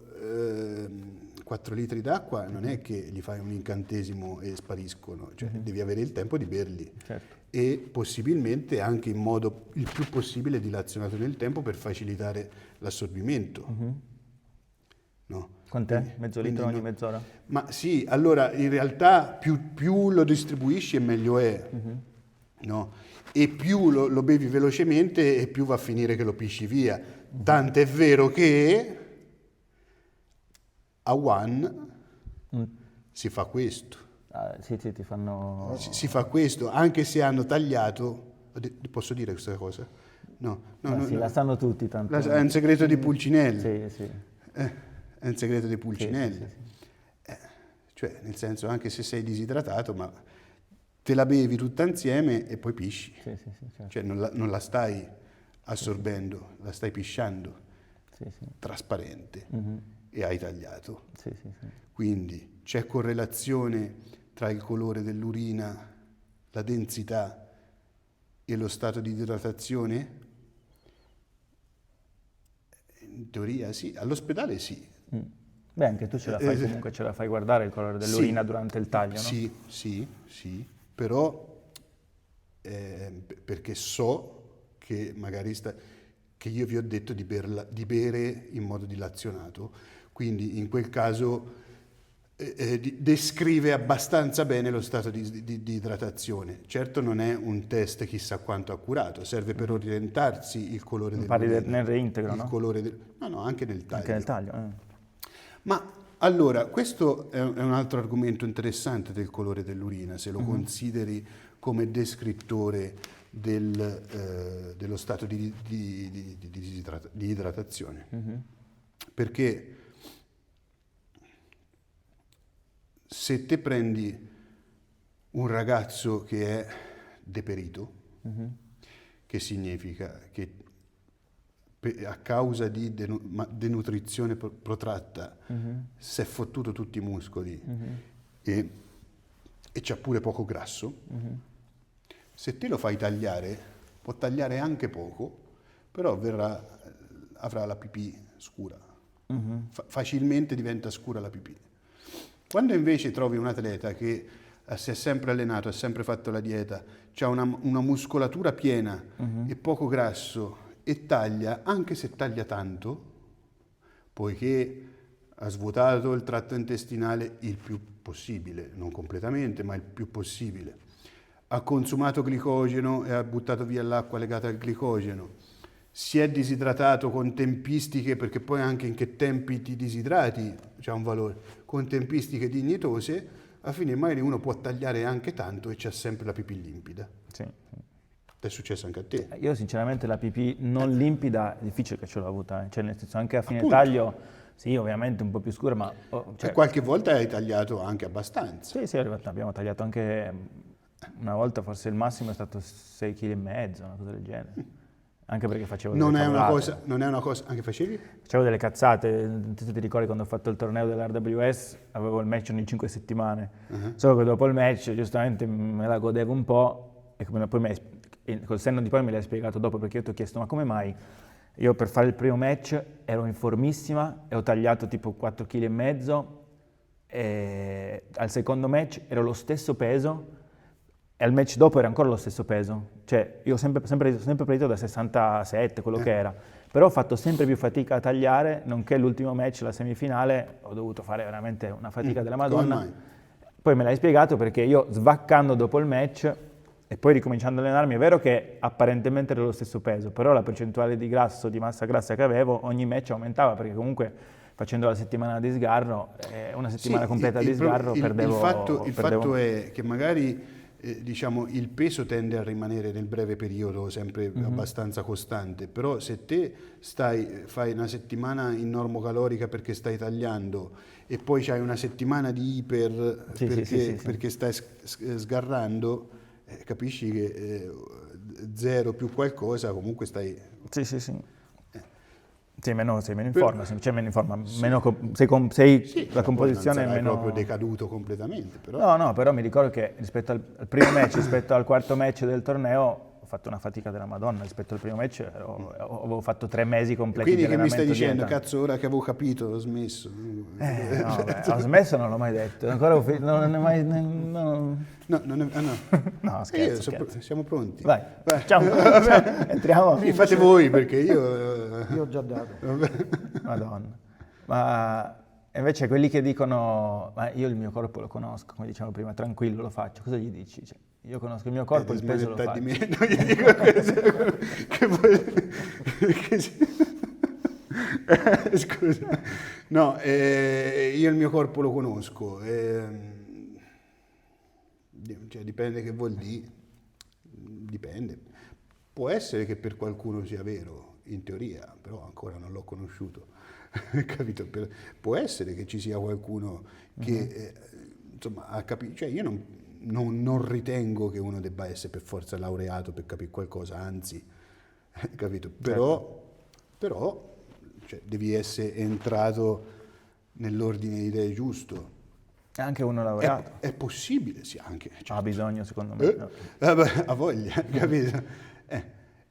4 litri d'acqua non è che gli fai un incantesimo e spariscono, cioè devi avere il tempo di berli. Certo. E possibilmente anche in modo il più possibile dilazionato nel tempo per facilitare l'assorbimento. No? Quant'è? Mezzo litro ogni no. mezz'ora? Ma sì, allora in realtà più lo distribuisci e meglio è, no? E più lo bevi velocemente e più va a finire che lo pisci via. Tant'è vero che a One si fa questo. Ah, sì, ti fanno... Si fa questo, anche se hanno tagliato. Posso dire questa cosa? No, sì, la sanno tutti tanto. È un segreto di Pulcinelli. Sì. È un segreto di Pulcinelli. Sì. Cioè, nel senso, anche se sei disidratato, ma te la bevi tutta insieme e poi pisci. Sì, certo. Cioè, non la stai assorbendo, la stai pisciando. Sì. Trasparente. E hai tagliato. Sì. Quindi c'è correlazione tra il colore dell'urina, la densità e lo stato di idratazione? In teoria sì, all'ospedale sì. Beh, anche tu ce la fai comunque, ce la fai guardare il colore dell'urina durante il taglio, no? Sì, però perché so che magari che io vi ho detto di bere in modo dilazionato, quindi in quel caso descrive abbastanza bene lo stato di idratazione. Certo non è un test chissà quanto accurato, serve per orientarsi il colore dell'urina. Nel reintegro, il no? colore no, anche nel taglio. Anche nel taglio. Ma allora, questo è un altro argomento interessante del colore dell'urina, se lo consideri come descrittore dello stato di idratazione. Perché se te prendi un ragazzo che è deperito, che significa che a causa di denutrizione protratta si è fottuto tutti i muscoli e c'ha pure poco grasso, se te lo fai tagliare, può tagliare anche poco, però avrà la pipì scura. Facilmente diventa scura la pipì. Quando invece trovi un atleta che si è sempre allenato, ha sempre fatto la dieta, ha una muscolatura piena e poco grasso e taglia, anche se taglia tanto, poiché ha svuotato il tratto intestinale il più possibile, non completamente, ma il più possibile, ha consumato glicogeno e ha buttato via l'acqua legata al glicogeno, si è disidratato con tempistiche, perché poi anche in che tempi ti disidrati c'è un valore, con tempistiche dignitose, a fine magari uno può tagliare anche tanto e c'ha sempre la pipì limpida. Sì. È successo anche a te? Io sinceramente la pipì non limpida è difficile che ce l'ho avuta, cioè nel senso anche a fine Appunto. taglio, sì ovviamente un po' più scura, ma... E qualche volta hai tagliato anche abbastanza. Sì, abbiamo tagliato anche, una volta forse il massimo è stato 6,5 kg, una cosa del genere. Anche perché facevo Non delle è cavolate. una cosa, anche facevi? Facevo delle cazzate, tu ti ricordi quando ho fatto il torneo dell'RWS, avevo il match ogni 5 settimane, solo che dopo il match giustamente me la godevo un po' e poi col senno di poi me l'hai spiegato dopo, perché io ti ho chiesto ma come mai io per fare il primo match ero in formissima e ho tagliato tipo 4,5 kg e al secondo match ero lo stesso peso e al match dopo era ancora lo stesso peso, cioè io ho sempre partito da 67, quello che era, però ho fatto sempre più fatica a tagliare, nonché l'ultimo match, la semifinale, ho dovuto fare veramente una fatica della Madonna. Come mai? Poi me l'hai spiegato perché io svaccando dopo il match e poi ricominciando a allenarmi, è vero che apparentemente ero lo stesso peso, però la percentuale di grasso, di massa grassa che avevo, ogni match aumentava, perché comunque facendo la settimana di sgarro, una settimana completa di sgarro, perdevo... Il fatto è che magari diciamo, il peso tende a rimanere nel breve periodo sempre abbastanza costante, però se te fai una settimana in normocalorica perché stai tagliando e poi c'hai una settimana di iper perché stai sgarrando, capisci che 0 più qualcosa comunque stai... Sei meno in forma, meno in forma, la composizione non è meno... proprio decaduto completamente, però... No, però mi ricordo che rispetto al primo match, rispetto al quarto match del torneo, ho fatto una fatica della Madonna rispetto al primo match, avevo fatto 3 mesi completi Quindi di che mi stai allenamento dicendo, dieta. cazzo, ora che avevo capito, ho smesso. No, beh, ho smesso, non l'ho mai detto, ancora non è mai... no. No, non è, no. No, scherzo, Siamo pronti. Vai, facciamo, entriamo. Sì, fate voi perché io... Io ho già dato. Madonna. Ma invece quelli che dicono, ma io il mio corpo lo conosco, come diciamo prima, tranquillo, lo faccio, cosa gli dici? Cioè, io conosco il mio corpo, il peso lo faccio. Di me, non gli dico questo, che vuoi... Scusa. No, io il mio corpo lo conosco. Cioè, dipende che vuol dire. Dipende. Può essere che per qualcuno sia vero, in teoria, però ancora non l'ho conosciuto. Capito? Può essere che ci sia qualcuno che insomma ha capito. Cioè, io non ritengo che uno debba essere per forza laureato per capire qualcosa, anzi, capito? Però cioè, devi essere entrato nell'ordine di idee giusto. Anche uno laureato. È possibile, sì, anche. Ha bisogno, secondo me. No. Ha voglia, capito?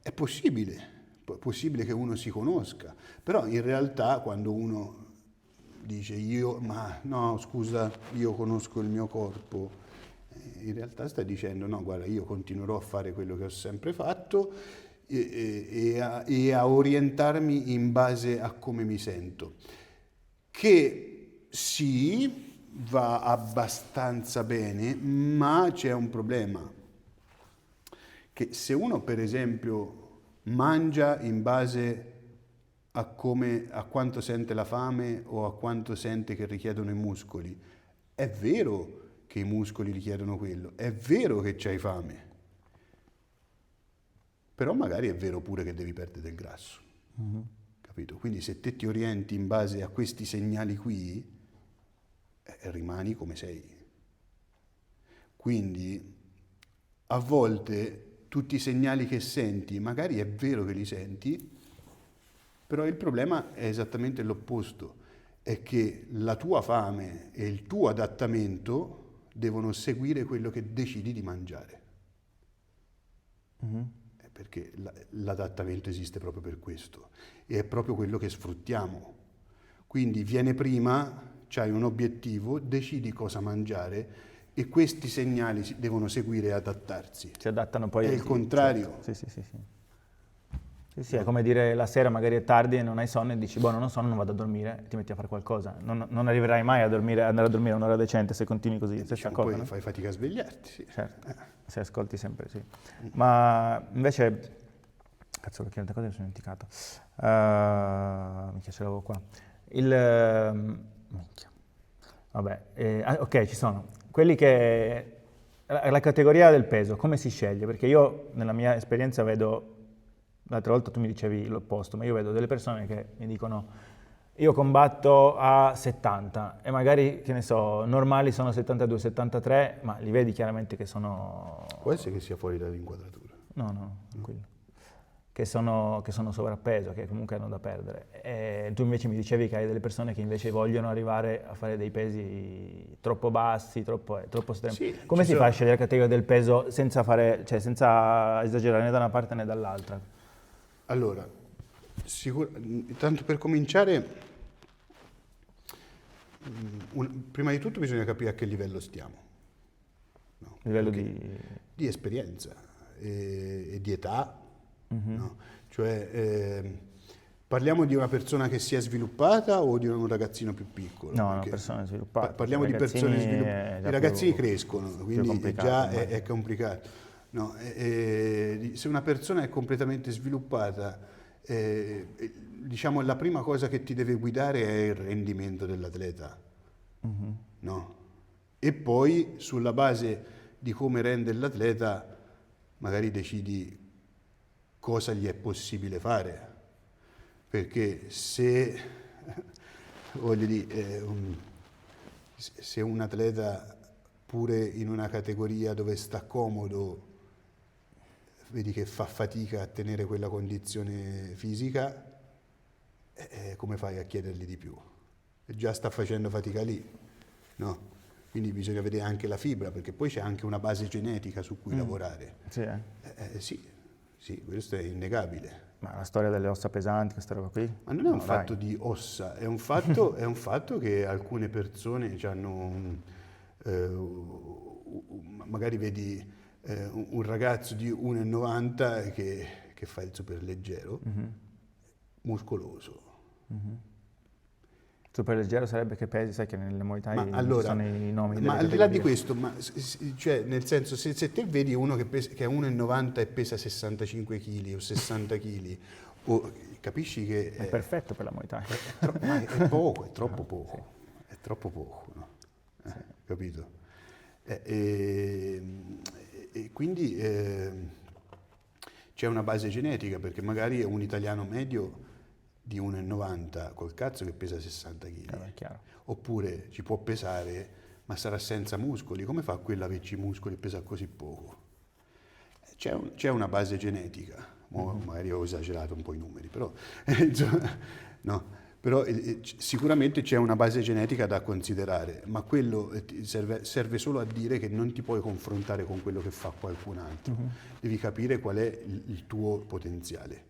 È possibile che uno si conosca, però in realtà quando uno dice ma no, scusa, io conosco il mio corpo, in realtà sta dicendo no, guarda, io continuerò a fare quello che ho sempre fatto e a orientarmi in base a come mi sento. Che sì, va abbastanza bene, ma c'è un problema. Che se uno, per esempio, mangia in base a quanto sente la fame o a quanto sente che richiedono i muscoli, è vero che i muscoli richiedono quello, è vero che c'hai fame, però magari è vero pure che devi perdere del grasso, capito? Quindi se te ti orienti in base a questi segnali qui, rimani come sei. Quindi a volte tutti i segnali che senti, magari è vero che li senti, però il problema è esattamente l'opposto, è che la tua fame e il tuo adattamento devono seguire quello che decidi di mangiare. Perché l'adattamento esiste proprio per questo, e è proprio quello che sfruttiamo. Quindi viene prima, c'hai un obiettivo, decidi cosa mangiare, e questi segnali devono seguire e adattarsi. Si adattano poi. È il contrario. Certo. Sì, è come dire la sera magari è tardi e non hai sonno e dici, boh, non ho sonno, non vado a dormire, e ti metti a fare qualcosa. Non arriverai mai a andare a dormire un'ora decente se continui così, stessa Diciamo, cosa, poi no? fai fatica a svegliarti. Sì. Certo, se ascolti sempre, sì. Ma invece, cazzo, perché altre cose mi sono dimenticato. Minchia, ce l'avevo qua. Minchia. Vabbè, ok, ci sono. Quelli che... La categoria del peso, come si sceglie? Perché io, nella mia esperienza, vedo... L'altra volta tu mi dicevi l'opposto, ma io vedo delle persone che mi dicono io combatto a 70 e magari, che ne so, normali sono 72, 73, ma li vedi chiaramente che sono... Può essere che sia fuori dall'inquadratura. No, tranquillo. Che sono sovrappeso, che comunque hanno da perdere. E tu invece mi dicevi che hai delle persone che invece vogliono arrivare a fare dei pesi troppo bassi, troppo estremi. Sì, come si fa a scegliere la categoria del peso senza esagerare né da una parte né dall'altra? Allora, tanto per cominciare, prima di tutto bisogna capire a che livello stiamo. No? Livello di esperienza e di età. No? Cioè, parliamo di una persona che si è sviluppata o di un ragazzino più piccolo? No, una persona sviluppata. Parliamo di persone sviluppate. I ragazzini crescono, quindi già è complicato. No, se una persona è completamente sviluppata, diciamo la prima cosa che ti deve guidare è il rendimento dell'atleta, no? E poi sulla base di come rende l'atleta magari decidi cosa gli è possibile fare, perché se voglio dire, se un atleta pure in una categoria dove sta comodo vedi che fa fatica a tenere quella condizione fisica, come fai a chiedergli di più? Già sta facendo fatica lì, no? Quindi bisogna vedere anche la fibra, perché poi c'è anche una base genetica su cui lavorare. Sì, Sì, Sì, questo è innegabile. Ma la storia delle ossa pesanti, questa roba qui? Ma non è un No, fatto dai. di ossa, è un fatto, è un fatto che alcune persone hanno, magari vedi un ragazzo di 1,90 che fa il superleggero, muscoloso. Superleggero sarebbe che pesi, sai che nelle Muay Thai Ma ci allora, sono i nomi delle ma al di là di categorie. questo, cioè, nel senso, se te vedi uno che è 1,90 e pesa 65 kg o 60 kg, capisci che È perfetto per la Muay Thai. ma è poco, è troppo poco, è troppo poco, no? Capito? E quindi c'è una base genetica, perché magari è un italiano medio di 1,90 col cazzo che pesa 60 kg, È chiaro. oppure ci può pesare ma sarà senza muscoli, come fa quello a averci i muscoli e pesa così poco? C'è una base genetica, magari ho esagerato un po' i numeri, però, insomma, no, però sicuramente c'è una base genetica da considerare, ma quello serve solo a dire che non ti puoi confrontare con quello che fa qualcun altro, devi capire qual è il tuo potenziale,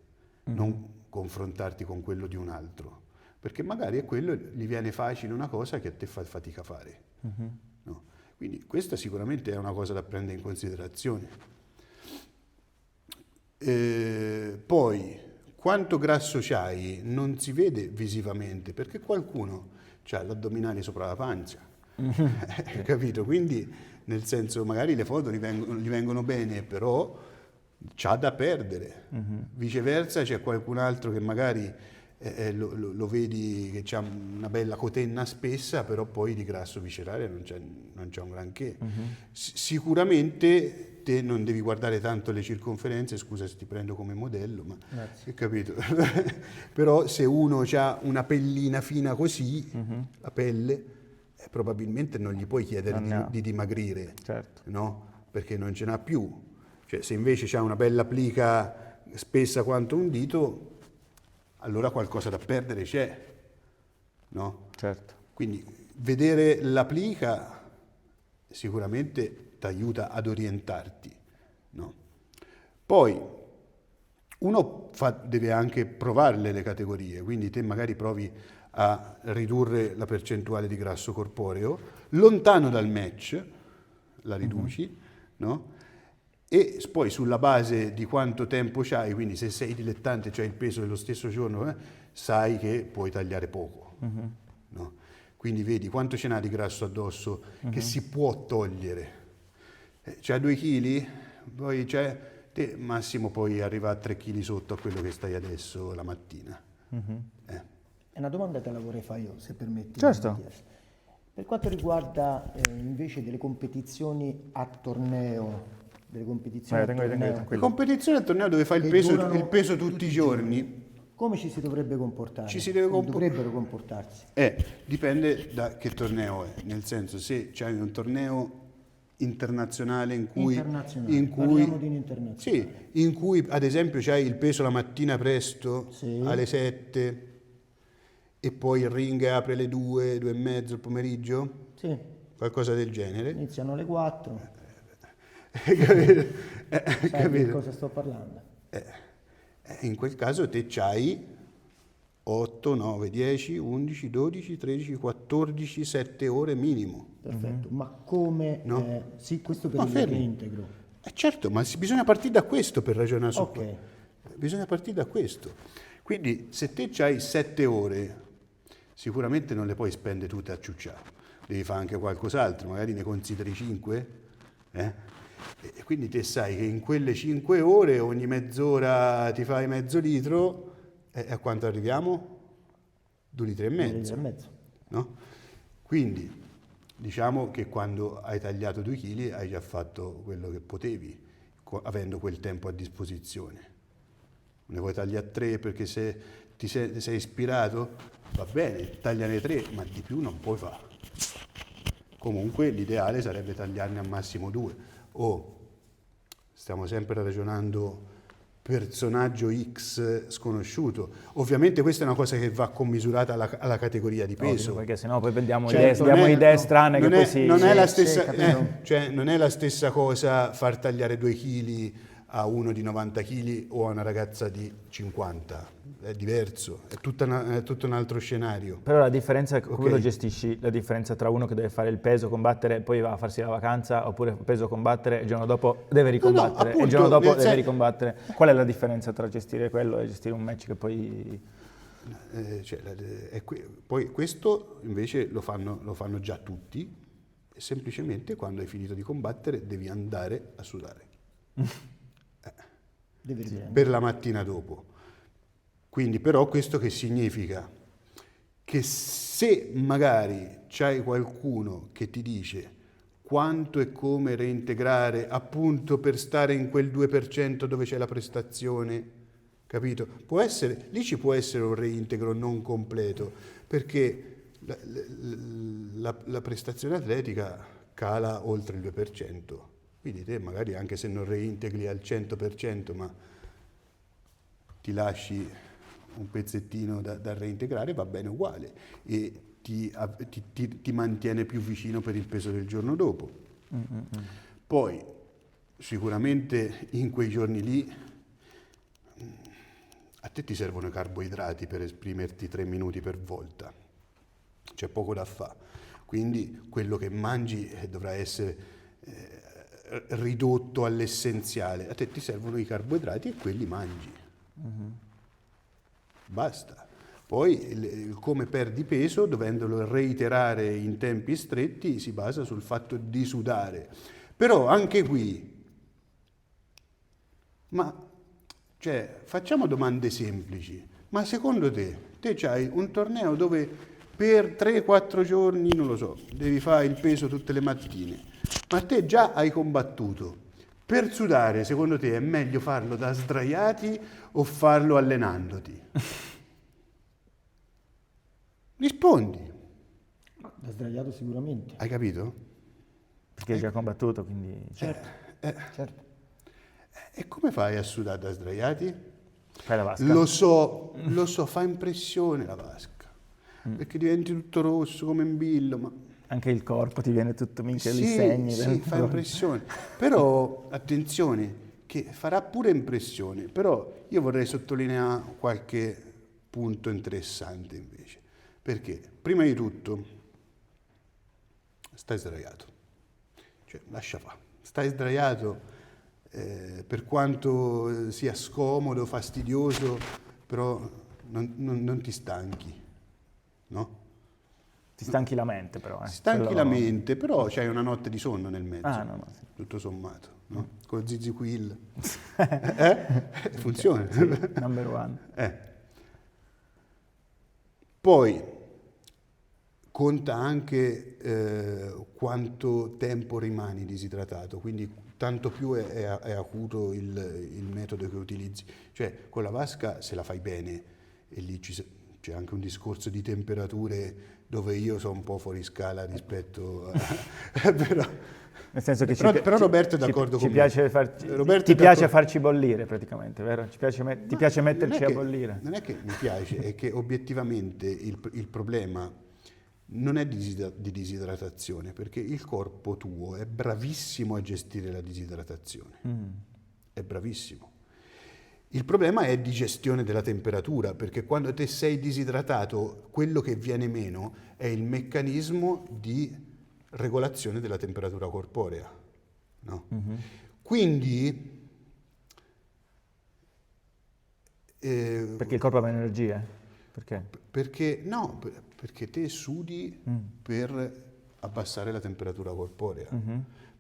non confrontarti con quello di un altro, perché magari a quello gli viene facile una cosa che a te fa fatica a fare. No? Quindi questa sicuramente è una cosa da prendere in considerazione. Poi, quanto grasso c'hai non si vede visivamente, perché qualcuno ha l'addominale sopra la pancia, capito? Quindi, nel senso, magari le foto gli vengono bene, però c'ha da perdere. Viceversa c'è qualcun altro che magari lo vedi che ha una bella cotenna spessa, però poi di grasso viscerale non c'è un granché. Sicuramente te non devi guardare tanto le circonferenze, scusa se ti prendo come modello, ma hai capito? Però se uno ha una pellina fina così, la pelle, probabilmente non gli puoi chiedere di dimagrire, Certo. no? Perché non ce n'ha più. Cioè, se invece c'ha una bella plica spessa quanto un dito, allora qualcosa da perdere c'è, no? Certo. Quindi vedere la plica sicuramente ti aiuta ad orientarti, no? Poi uno deve anche provarle le categorie, quindi te magari provi a ridurre la percentuale di grasso corporeo, lontano dal match la riduci, no? E poi sulla base di quanto tempo c'hai, quindi se sei dilettante, c'hai il peso dello stesso giorno, sai che puoi tagliare poco. No? Quindi vedi quanto ce n'ha di grasso addosso che si può togliere. C'ha 2 kg, poi te massimo puoi arrivare a 3 kg sotto a quello che stai adesso la mattina. È una domanda che la vorrei fare io, se permetti. Certo. Mattias. Per quanto riguarda invece delle competizioni a torneo, delle competizioni a tengo torneo, tranquillo. Competizione al torneo dove fai il che peso, durano il peso tutti i giorni. come ci si dovrebbe comportare? Ci si deve Come dovrebbero comportarsi? Dipende da che torneo è, nel senso se c'hai un torneo internazionale in cui, Internazionale, parliamo di un internazionale. sì, in cui ad esempio c'hai il peso la mattina presto Sì. alle 7 e poi il ring apre alle 2, 2 e mezzo il pomeriggio, Sì, qualcosa del genere. iniziano alle 4, Capito? sai di Capito? cosa sto parlando? In quel caso te c'hai 8, 9, 10, 11, 12, 13, 14, 7 ore minimo. Perfetto, ma come... No. sì, questo per Ma il fermi. reintegro. Certo, ma bisogna partire da questo per ragionare su Ok. questo. Bisogna partire da questo. Quindi se te c'hai 7 ore, sicuramente non le puoi spendere tutte a ciucciare. Devi fare anche qualcos'altro, magari ne consideri 5. E quindi te sai che in quelle 5 ore ogni mezz'ora ti fai mezzo litro, e a quanto arriviamo? 2 litri e 2 litri mezzo. e mezzo. No? Quindi diciamo che quando hai tagliato 2 kg hai già fatto quello che potevi, avendo quel tempo a disposizione. Ne vuoi tagliare 3 perché se sei ispirato, va bene, tagliane 3, ma di più non puoi fare. Comunque l'ideale sarebbe tagliarne al massimo 2. Stiamo sempre ragionando personaggio X sconosciuto. Ovviamente questa è una cosa che va commisurata alla categoria di peso. Ovvio, perché sennò poi diamo Certo, idee strane che poi si... non è la sì, stessa, capito. cioè non è la stessa cosa far tagliare 2 kg a uno di 90 kg o a una ragazza di 50, è diverso, è tutto un altro scenario. Però la differenza, come Ok. lo gestisci? La differenza tra uno che deve fare il peso, combattere, poi va a farsi la vacanza, oppure peso, combattere, e il giorno dopo deve ricombattere, e il giorno appunto, dopo nel deve sen- ricombattere. Qual è la differenza tra gestire quello e gestire un match che poi... Cioè, poi questo invece lo fanno già tutti, e semplicemente quando hai finito di combattere devi andare a sudare Devi riprendere. per la mattina dopo. Quindi però questo che significa? Che se magari c'hai qualcuno che ti dice quanto e come reintegrare appunto per stare in quel 2% dove c'è la prestazione, capito? Lì ci può essere un reintegro non completo, perché la prestazione atletica cala oltre il 2%. Quindi te magari anche se non reintegri al 100%, ma ti lasci un pezzettino da reintegrare, va bene uguale e ti mantiene più vicino per il peso del giorno dopo. Poi sicuramente in quei giorni lì a te ti servono i carboidrati per esprimerti 3 minuti per volta, c'è poco da fare, quindi quello che mangi dovrà essere ridotto all'essenziale. A te ti servono i carboidrati e quelli mangi. Basta. Poi il come perdi peso, dovendolo reiterare in tempi stretti, si basa sul fatto di sudare. Però anche qui, facciamo domande semplici. Ma secondo te c'hai un torneo dove per 3-4 giorni, non lo so, devi fare il peso tutte le mattine, ma te già hai combattuto. Per sudare, secondo te, è meglio farlo da sdraiati o farlo allenandoti? Rispondi. Da sdraiato sicuramente. Hai capito? Perché hai già combattuto, quindi... Certo, certo. E come fai a sudare da sdraiati? Fai la vasca. Lo so, fa impressione la vasca. Perché diventi tutto rosso come un billo, ma... Anche il corpo ti viene tutto minchia Sì, i segni. sì, fa impressione. Però, attenzione, che farà pure impressione. Però io vorrei sottolineare qualche punto interessante invece. Perché, prima di tutto, stai sdraiato. Cioè, lascia fare. Stai sdraiato, per quanto sia scomodo, fastidioso, però non ti stanchi, no? Ti stanchi la mente però. Stanchi Quello- la mente, però c'hai una notte di sonno nel mezzo, Ah, no, sì. tutto sommato, no? Con Zizi Quill. Funziona. Number one. Poi conta anche quanto tempo rimani disidratato, quindi tanto più è acuto il metodo che utilizzi. Cioè, con la vasca se la fai bene, e lì c'è anche un discorso di temperature dove io sono un po' fuori scala rispetto a... però, Nel senso che però Roberto è d'accordo con me. Roberto Ti è piace d'accordo. farci bollire praticamente, vero? Ti piace metterci a bollire. Non è che mi piace, è che obiettivamente il problema non è di disidratazione, perché il corpo tuo è bravissimo a gestire la disidratazione, è bravissimo. Il problema è di gestione della temperatura, perché quando te sei disidratato, quello che viene meno è il meccanismo di regolazione della temperatura corporea, no? Quindi Perché il corpo ha meno energie? Perché? perché te sudi per abbassare la temperatura corporea.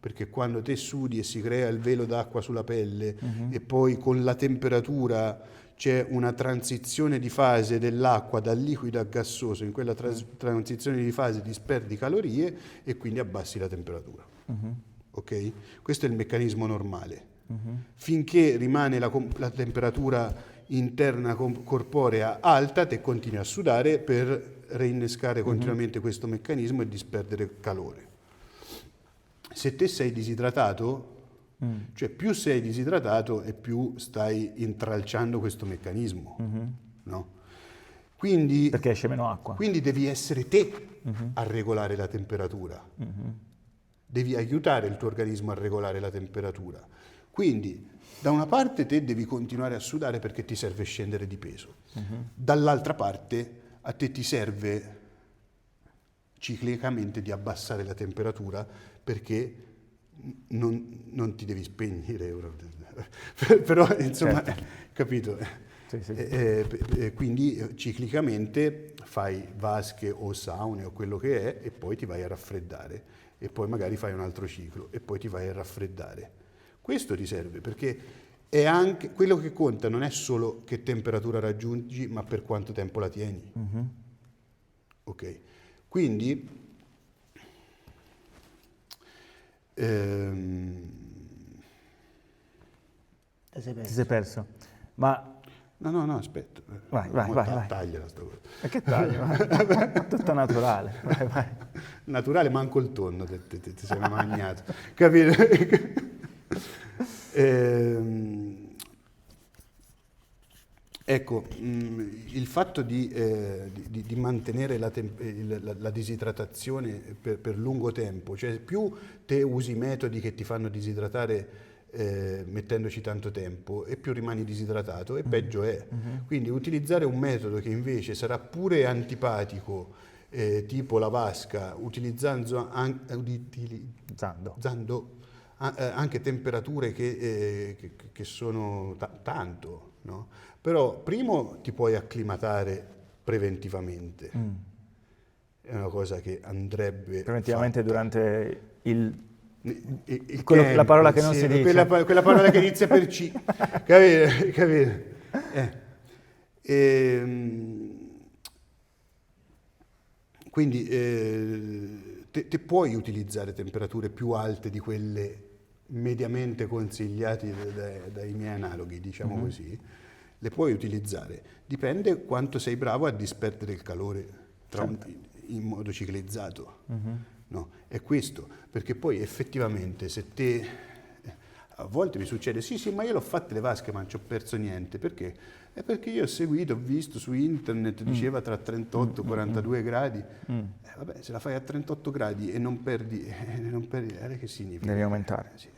Perché quando te sudi e si crea il velo d'acqua sulla pelle e poi con la temperatura c'è una transizione di fase dell'acqua dal liquido a gassoso, in quella transizione di fase disperdi calorie e quindi abbassi la temperatura. Ok? Questo è il meccanismo normale. Finché rimane la temperatura interna corporea alta, te continui a sudare per reinnescare continuamente questo meccanismo e disperdere calore. Se te sei disidratato, cioè più sei disidratato e più stai intralciando questo meccanismo, no? Quindi, Perché esce meno acqua. quindi devi essere te a regolare la temperatura. Devi aiutare il tuo organismo a regolare la temperatura. Quindi da una parte te devi continuare a sudare perché ti serve scendere di peso, dall'altra parte a te ti serve ciclicamente di abbassare la temperatura perché non ti devi spegnere, però insomma, capito? Sì, sì. Quindi ciclicamente fai vasche o saune o quello che è e poi ti vai a raffreddare e poi magari fai un altro ciclo e poi ti vai a raffreddare. Questo ti serve perché è anche quello che conta, non è solo che temperatura raggiungi, ma per quanto tempo la tieni. Ok? Quindi Ti sei Ti perso. sei perso. Ma no, aspetta. Vai. Tagliala sta cosa. e che taglio? Tutto naturale. Vai. Naturale, manco il tonno ti sei magnato. Capito? Ecco, il fatto di mantenere la disidratazione per lungo tempo, cioè più te usi metodi che ti fanno disidratare mettendoci tanto tempo e più rimani disidratato e peggio è. Quindi utilizzare un metodo che invece sarà pure antipatico, tipo la vasca, utilizzando anche temperature che sono tanto, no? Però primo ti puoi acclimatare preventivamente, è una cosa che andrebbe Preventivamente fatta. durante il Camp, la parola che non sì, si dice. quella parola che inizia per C, capito? Quindi te puoi utilizzare temperature più alte di quelle mediamente consigliate dai miei analoghi, diciamo così, le puoi utilizzare. Dipende quanto sei bravo a disperdere il calore in modo ciclizzato. No? È questo, perché poi effettivamente se te... A volte mi succede, sì, ma io l'ho fatte le vasche ma non ci ho perso niente. Perché? È perché io ho seguito, ho visto su internet, diceva tra 38 e 42 gradi. Vabbè, se la fai a 38 gradi e non perdi, che significa? Devi aumentare. Sì.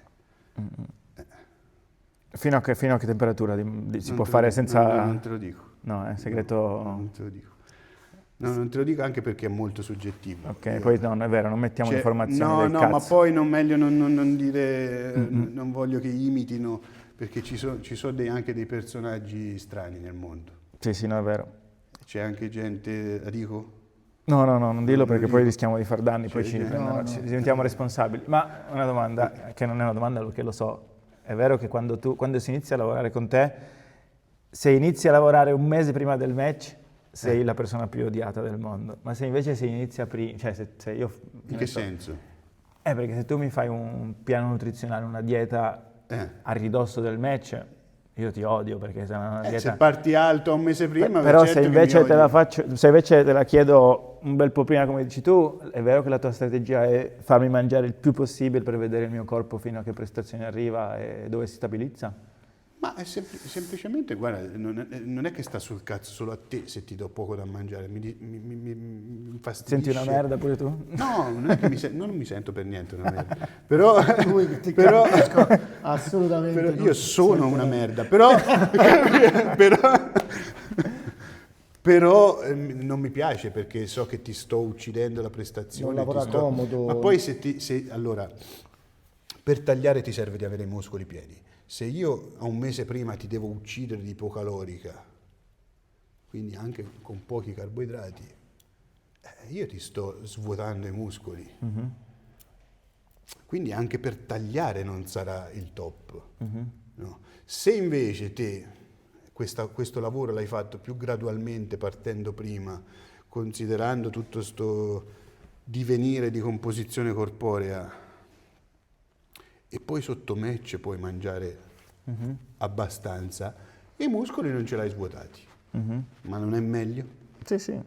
Fino a che temperatura si Non può te lo fare dico, senza... non te lo dico. No, è segreto... Non te lo dico. No, non te lo dico anche perché è molto soggettivo. Ok, poi no, non è vero, non mettiamo Cioè, informazioni del no, cazzo. ma poi meglio non dire, non voglio che imitino, perché ci sono anche dei personaggi strani nel mondo. Sì, no, è vero. C'è anche gente, la dico? No, non dillo Non perché dico. poi rischiamo di far danni, poi Cioè, ci no, riprendono, no. ci diventiamo responsabili. Ma una domanda, che non è una domanda perché lo so, è vero che quando si inizia a lavorare con te, se inizi a lavorare un mese prima del match, sei la persona più odiata del mondo, ma se invece si inizia prima, cioè se io... In che senso? Perché se tu mi fai un piano nutrizionale, una dieta a ridosso del match, io ti odio perché sei una dieta... Se parti alto un mese prima, Però certo se che invece mi te la odi. faccio, se invece te la chiedo un bel po' prima come dici tu, è vero che la tua strategia è farmi mangiare il più possibile per vedere il mio corpo fino a che prestazione arriva e dove si stabilizza? Ma è semplicemente, guarda, non è che sta sul cazzo solo a te se ti do poco da mangiare, mi infastidisce. Senti una merda pure tu? No, non è che non mi sento per niente una merda, però, Lui che ti però, capisco, assolutamente. però non io si sono sente una la- merda, però non mi piace perché so che ti sto uccidendo la prestazione. Non lavora ti sto- comodo. Ma poi allora, per tagliare ti serve di avere i muscoli pieni. Se io a un mese prima ti devo uccidere di ipocalorica, quindi anche con pochi carboidrati, io ti sto svuotando i muscoli. Quindi anche per tagliare non sarà il top. No? Se invece te questo lavoro l'hai fatto più gradualmente, partendo prima, considerando tutto sto divenire di composizione corporea, e poi sotto match puoi mangiare abbastanza, i muscoli non ce l'hai svuotati. Ma non è meglio? Sì.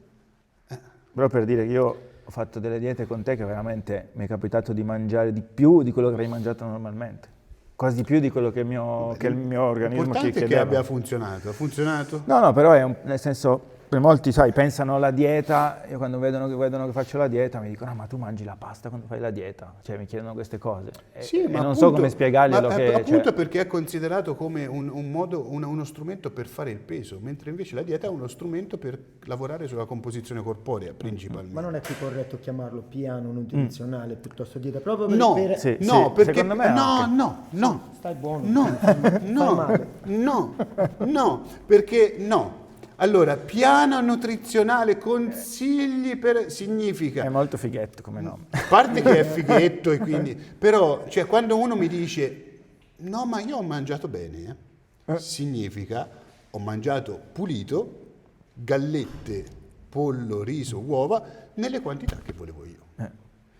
Però per dire che io ho fatto delle diete con te che veramente mi è capitato di mangiare di più di quello che avrei mangiato normalmente. Quasi di più di quello che il mio organismo ci L'importante è che chiedeva. abbia funzionato. Ha funzionato? No, però nel senso, molti, sai, pensano alla dieta, e quando vedono che faccio la dieta mi dicono: ma tu mangi la pasta quando fai la dieta? Cioè mi chiedono queste cose. Sì, E ma non so appunto- come spiegarglielo ma che... appunto cioè, perché è considerato come un modo, uno strumento per fare il peso, mentre invece la dieta è uno strumento per lavorare sulla composizione corporea principalmente. Ma non è più corretto chiamarlo piano nutrizionale piuttosto dieta? Proprio per... No, Sì, no, sì, perché secondo me no, anche. no, Stai buono, no, fai no, male. no, perché no. Allora, piano nutrizionale, consigli per... significa... È molto fighetto come nome. A parte che è fighetto e quindi... Però, cioè, quando uno mi dice, no, ma io ho mangiato bene, significa ho mangiato pulito, gallette, pollo, riso, uova, nelle quantità che volevo io.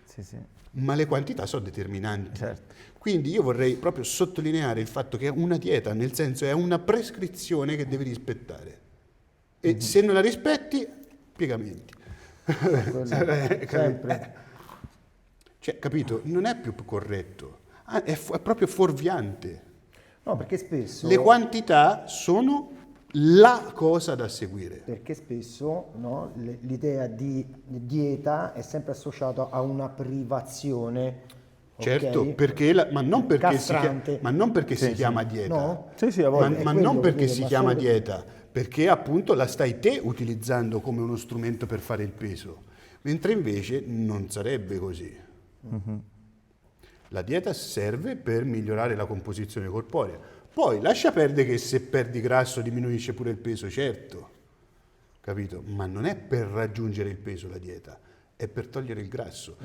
Sì, sì. Ma le quantità sono determinanti. Certo. Quindi io vorrei proprio sottolineare il fatto che è una dieta, nel senso è una prescrizione che devi rispettare. E se non la rispetti, piegamenti. Sempre. Cioè, capito? Non è più corretto. È proprio fuorviante. No, perché spesso... Le quantità sono la cosa da seguire. Perché spesso no, l'idea di dieta è sempre associata a una privazione. Certo, ok? perché ma non perché Castrante. si chiama dieta. No? Sì, sì, a Ma, volte. ma quello non che perché vedo, si ma chiama solo- dieta, perché appunto la stai te utilizzando come uno strumento per fare il peso, mentre invece non sarebbe così. La dieta serve per migliorare la composizione corporea. Poi lascia perdere che se perdi grasso diminuisce pure il peso, certo, capito? Ma non è per raggiungere il peso la dieta, è per togliere il grasso.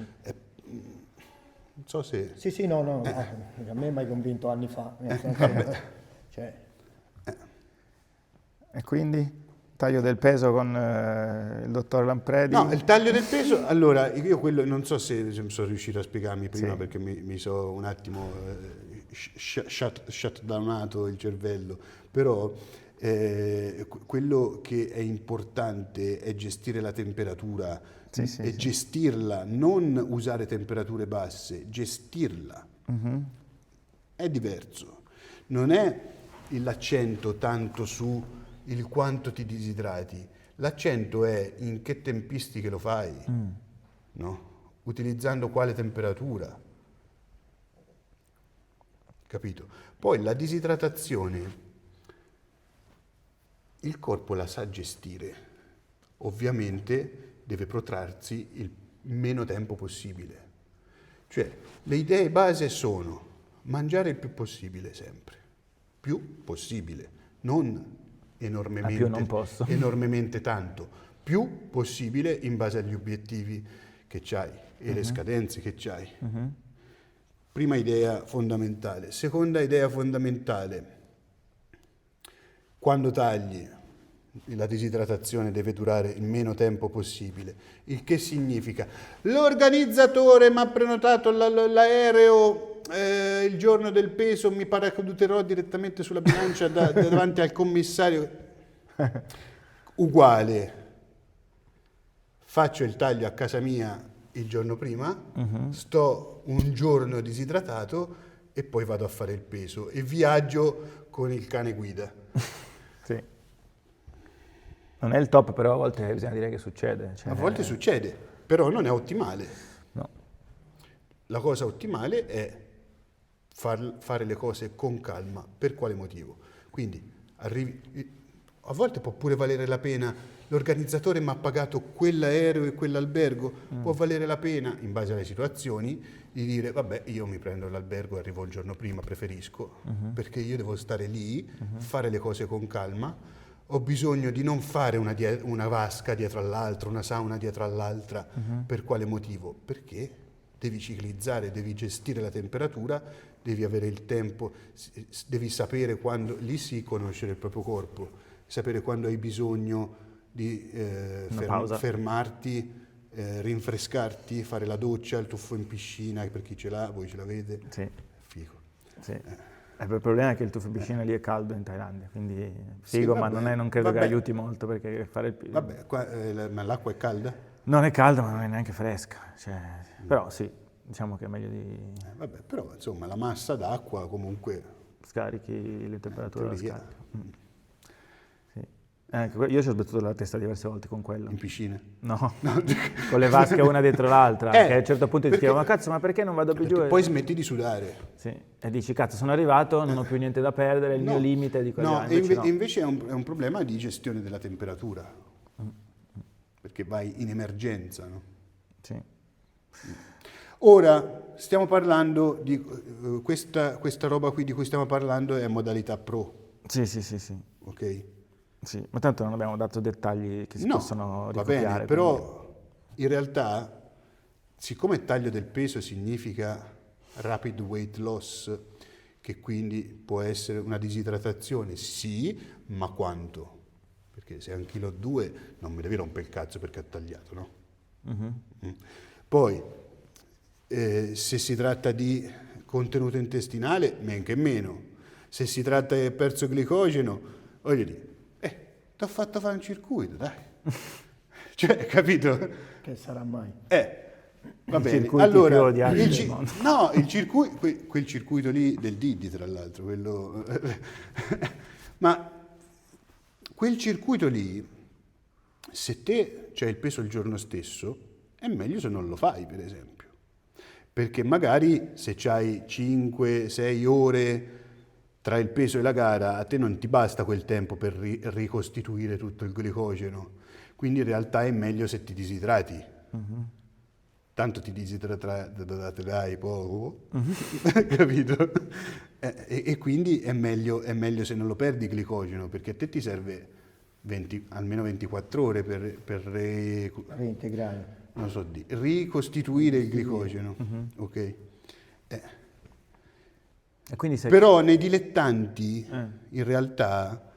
Non so se... Sì, sì, no, a me mi hai convinto anni fa. Nel senso, cioè, E quindi taglio del peso con il dottor Lampredi? No, il taglio del peso, allora, io quello non so se sono riuscito a spiegarmi prima Sì. perché mi sono un attimo shutdownato il cervello, però quello che è importante è gestire la temperatura Sì, sì, e sì. gestirla, non usare temperature basse, gestirla. È diverso, non è l'accento tanto su il quanto ti disidrati, l'accento è in che tempistiche lo fai, no? Utilizzando quale temperatura, capito? Poi la disidratazione, il corpo la sa gestire, ovviamente deve protrarsi il meno tempo possibile. Cioè, le idee base sono mangiare il più possibile sempre, più possibile, non enormemente, più non posso. enormemente tanto, più possibile in base agli obiettivi che c'hai e le scadenze che c'hai. Prima idea fondamentale. Seconda idea fondamentale, quando tagli la disidratazione deve durare il meno tempo possibile, il che significa l'organizzatore mi ha prenotato l'aereo il giorno del peso, mi paracaduterò direttamente sulla bilancia davanti al commissario. Uguale, faccio il taglio a casa mia il giorno prima, sto un giorno disidratato e poi vado a fare il peso e viaggio con il cane guida. Sì. Non è il top, però a volte bisogna dire che succede. Cioè, A volte succede, però non è ottimale. no. La cosa ottimale è fare le cose con calma. Per quale motivo? Quindi a volte può pure valere la pena, l'organizzatore mi ha pagato quell'aereo e quell'albergo, può valere la pena, in base alle situazioni, di dire vabbè io mi prendo l'albergo e arrivo il giorno prima, preferisco, perché io devo stare lì, fare le cose con calma, ho bisogno di non fare una vasca dietro all'altra, una sauna dietro all'altra. Per quale motivo? Perché devi ciclizzare, devi gestire la temperatura, devi avere il tempo, devi sapere quando, lì sì conoscere il proprio corpo, sapere quando hai bisogno di fermarti, rinfrescarti, fare la doccia, il tuffo in piscina, per chi ce l'ha, voi ce l'avete? Sì. Figo. Sì. Il problema è che il tuffo in piscina lì è caldo in Thailandia, quindi figo, Sì, ma vabbè, non credo che vabbè. aiuti molto perché fare il... Vabbè, ma l'acqua è calda? Non è caldo, ma non è neanche fresca. Cioè, però sì, diciamo che è meglio di Vabbè, però insomma la massa d'acqua comunque scarichi le temperature, la teoria. scarichi. Sì. Io ci ho sbattuto la testa diverse volte con quello. In piscina? No, con le vasche una dietro l'altra, che a un certo punto ti perché- chiedo, ma cazzo, ma perché non vado più giù? Perché poi smetti di sudare. Sì. E dici, cazzo, sono arrivato, non ho più niente da perdere, il mio limite di quello. No, invece è un problema di gestione della temperatura, perché vai in emergenza, no? Sì. Ora, stiamo parlando di questa roba qui di cui stiamo parlando è modalità pro, Sì, ok? sì, ma tanto non abbiamo dato dettagli che si No, possono va ricopiare. bene, però in realtà, siccome taglio del peso significa rapid weight loss, che quindi può essere una disidratazione, sì, ma quanto? Perché se è 1,2 kg non mi devi rompere il cazzo perché ha tagliato, no? Mm. Poi, se si tratta di contenuto intestinale, men che meno. Se si tratta di perso glicogeno, voglio dire, ti ho fatto fare un circuito, dai. Cioè, capito? Che sarà mai? Va bene. circuiti Allora, più odiati del mondo. no, il circuito, quel circuito lì del Didi, tra l'altro, quello... Ma quel circuito lì, se te c'hai il peso il giorno stesso, è meglio se non lo fai, per esempio. Perché magari se c'hai 5-6 ore tra il peso e la gara, a te non ti basta quel tempo per ricostituire tutto il glicogeno. Quindi in realtà è meglio se ti disidrati. Tanto ti disidraterai poco, capito? E quindi è meglio se non lo perdi glicogeno, perché a te ti serve almeno 24 ore per Reintegrare. non so, ricostituire il glicogeno, ok? E quindi se... Però nei dilettanti in realtà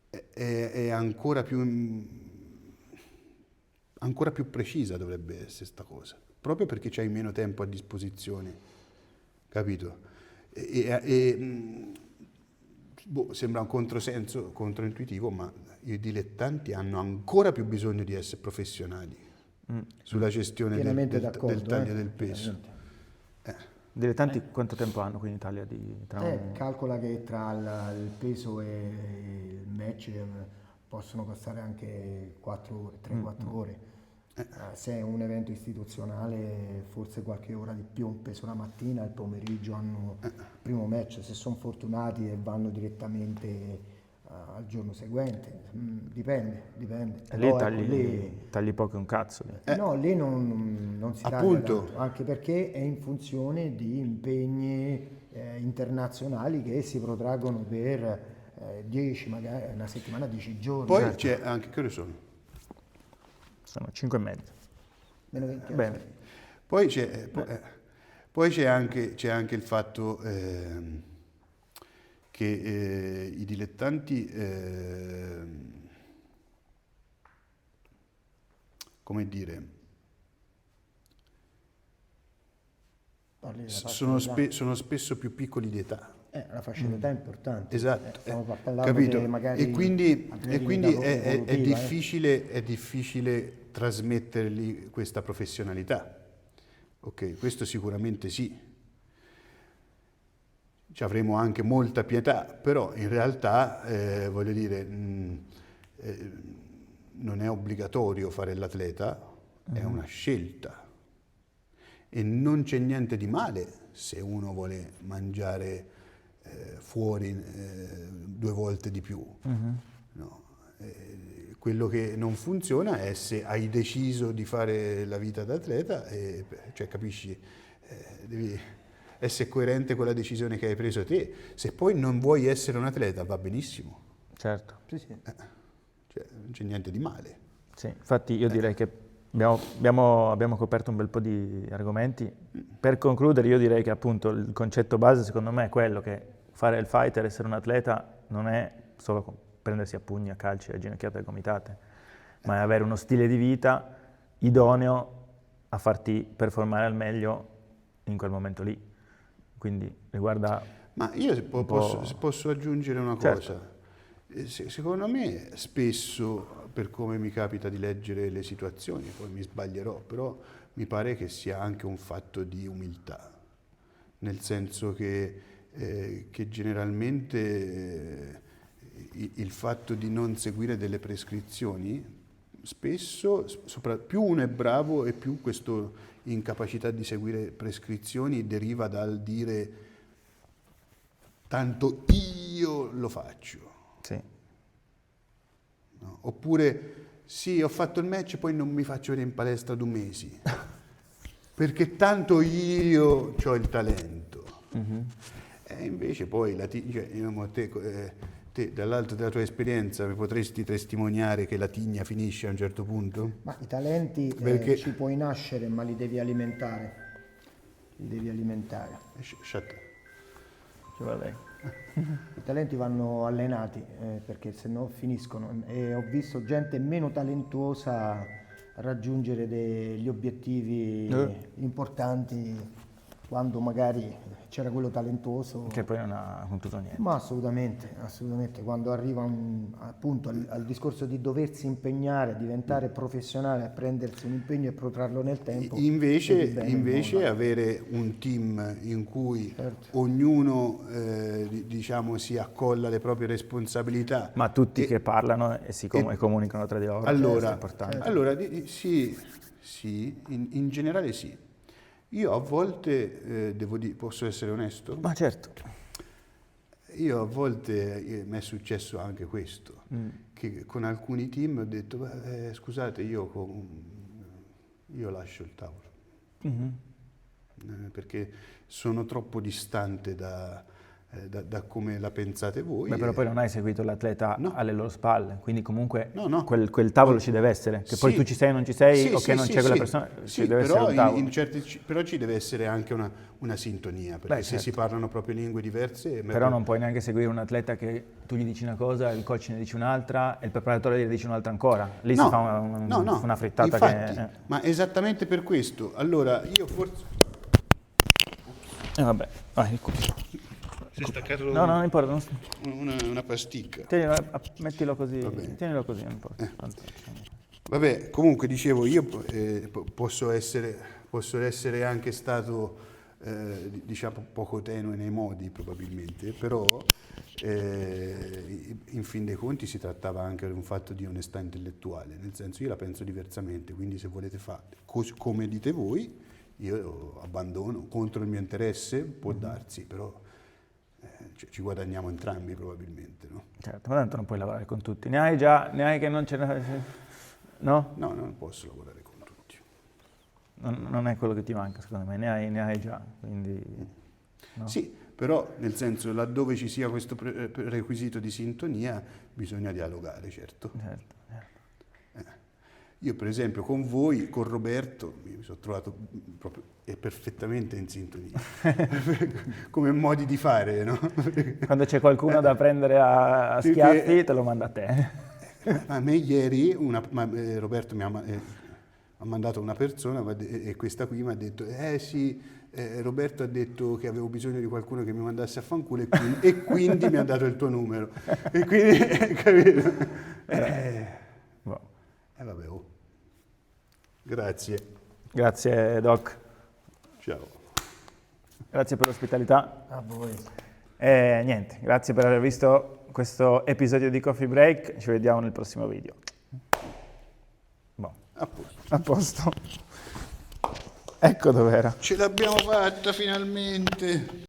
è ancora più precisa dovrebbe essere sta cosa, proprio perché c'hai meno tempo a disposizione, capito? Sembra un controsenso, controintuitivo, ma i dilettanti hanno ancora più bisogno di essere professionali sulla gestione Pienamente del d'accordo, taglio del peso. pienamente. Dilettanti quanto tempo hanno qui in Italia? Calcola che tra il peso e il match possono costare anche 4 ore, 3-4 ore. Se è un evento istituzionale forse qualche ora di più, un peso la mattina, il pomeriggio hanno il primo match, se sono fortunati e vanno direttamente al giorno seguente, dipende. E lì Però, tagli poco un cazzo. no, lì non si taglia Appunto. tanto, anche perché è in funzione di impegni internazionali che si protraggono per 10, magari una settimana, 10 giorni. Poi c'è anche, che ore sono? Sono 5 e mezzo. Meno 20 Bene. Poi c'è anche il fatto che i dilettanti, come dire, Parli della fascia sono, d'età. sono spesso più piccoli di età. La fascia d'età è importante. Esatto, Stiamo parlando capito? di magari E quindi atleti di età evolutiva, è difficile trasmettergli questa professionalità. Ok, questo sicuramente sì. Ci avremo anche molta pietà, però in realtà, voglio dire, non è obbligatorio fare l'atleta, è una scelta. E non c'è niente di male se uno vuole mangiare fuori 2 volte di più. No. Quello che non funziona è se hai deciso di fare la vita d'atleta, cioè capisci, devi essere coerente con la decisione che hai preso te. Se poi non vuoi essere un atleta va benissimo, Certo. Sì. cioè, non c'è niente di male. Sì, infatti io direi che abbiamo coperto un bel po' di argomenti. Per concludere io direi che appunto il concetto base secondo me è quello che fare il fighter, essere un atleta, non è solo prendersi a pugni, a calci, a ginocchiate e a gomitate, ma è avere uno stile di vita idoneo a farti performare al meglio in quel momento lì. Quindi riguarda... Ma io se posso aggiungere una Certo. cosa, secondo me spesso, per come mi capita di leggere le situazioni, poi mi sbaglierò, però mi pare che sia anche un fatto di umiltà, nel senso che generalmente il fatto di non seguire delle prescrizioni, spesso, più uno è bravo e più questa incapacità di seguire prescrizioni deriva dal dire tanto io lo faccio. Sì. No? Oppure sì, ho fatto il match, poi non mi faccio vedere in palestra 2 mesi, perché tanto io ho il talento. E invece poi, te dall'alto della tua esperienza mi potresti testimoniare che la tigna finisce a un certo punto? Ma i talenti Perché- ci puoi nascere, ma li devi alimentare. Li devi alimentare. Shut up. Ci va lei. I talenti vanno allenati perché se no finiscono. E ho visto gente meno talentuosa raggiungere degli obiettivi importanti quando magari c'era quello talentuoso. Che poi non ha compiuto niente. Ma assolutamente, assolutamente. Quando arriva appunto al discorso di doversi impegnare, diventare professionale, prendersi un impegno e protrarlo nel tempo. vedi bene Invece come va. avere un team in cui Certo. ognuno diciamo si accolla le proprie responsabilità. Ma tutti che parlano e e comunicano tra di loro, questo è Allora, importante. sì, in generale sì. Io a volte, posso essere onesto? Ma certo. Io a volte mi è successo anche questo, che con alcuni team ho detto, "Beh, scusate, io lascio il tavolo, perché sono troppo distante da come la pensate voi. Beh, però poi non hai seguito l'atleta No. alle loro spalle, quindi comunque No. quel tavolo ci deve essere, che poi Sì. tu ci sei o non ci sei, Sì, o sì, che non sì, c'è quella sì. persona, Sì, ci deve essere però un tavolo. però ci deve essere anche una sintonia, perché Beh, se certo. si parlano proprio lingue diverse... Però non puoi neanche seguire un atleta che tu gli dici una cosa, il coach ne dice un'altra e il preparatore gli dice un'altra ancora. Lì si fa una frittata infatti, che... ma esattamente per questo. Allora, io forse... vabbè, vai, Si è staccato no, non importa, una pasticca. mettilo così, Va bene. tienilo così, non importa. Tanto- Vabbè, comunque dicevo, io posso essere anche stato, diciamo, poco tenue nei modi probabilmente, però in fin dei conti si trattava anche di un fatto di onestà intellettuale, nel senso io la penso diversamente, quindi se volete fare come dite voi, io abbandono contro il mio interesse, può darsi, però ci guadagniamo entrambi probabilmente, no? Certo, ma tanto non puoi lavorare con tutti. Ne hai che non ce ne... No? No, non posso lavorare con tutti. Non è quello che ti manca, secondo me, ne hai già, quindi... no? Sì, però nel senso laddove ci sia questo requisito di sintonia bisogna dialogare, certo. Certo. Io per esempio con voi, con Roberto, mi sono trovato proprio perfettamente in sintonia, come modi di fare, no? Quando c'è qualcuno da prendere a Perché- schiaffi, te lo manda a te. A me ieri Roberto mi ha mandato una persona e questa qui mi ha detto, sì, Roberto ha detto che avevo bisogno di qualcuno che mi mandasse a fanculo e quindi mi ha dato il tuo numero. E quindi, capito? Boh. Vabbè, oh. Grazie. Grazie Doc, Ciao. grazie per l'ospitalità. A voi. E niente, grazie per aver visto questo episodio di Coffee Break, ci vediamo nel prossimo video. Boh, A posto. a posto. Ecco dov'era. Ce l'abbiamo fatta finalmente.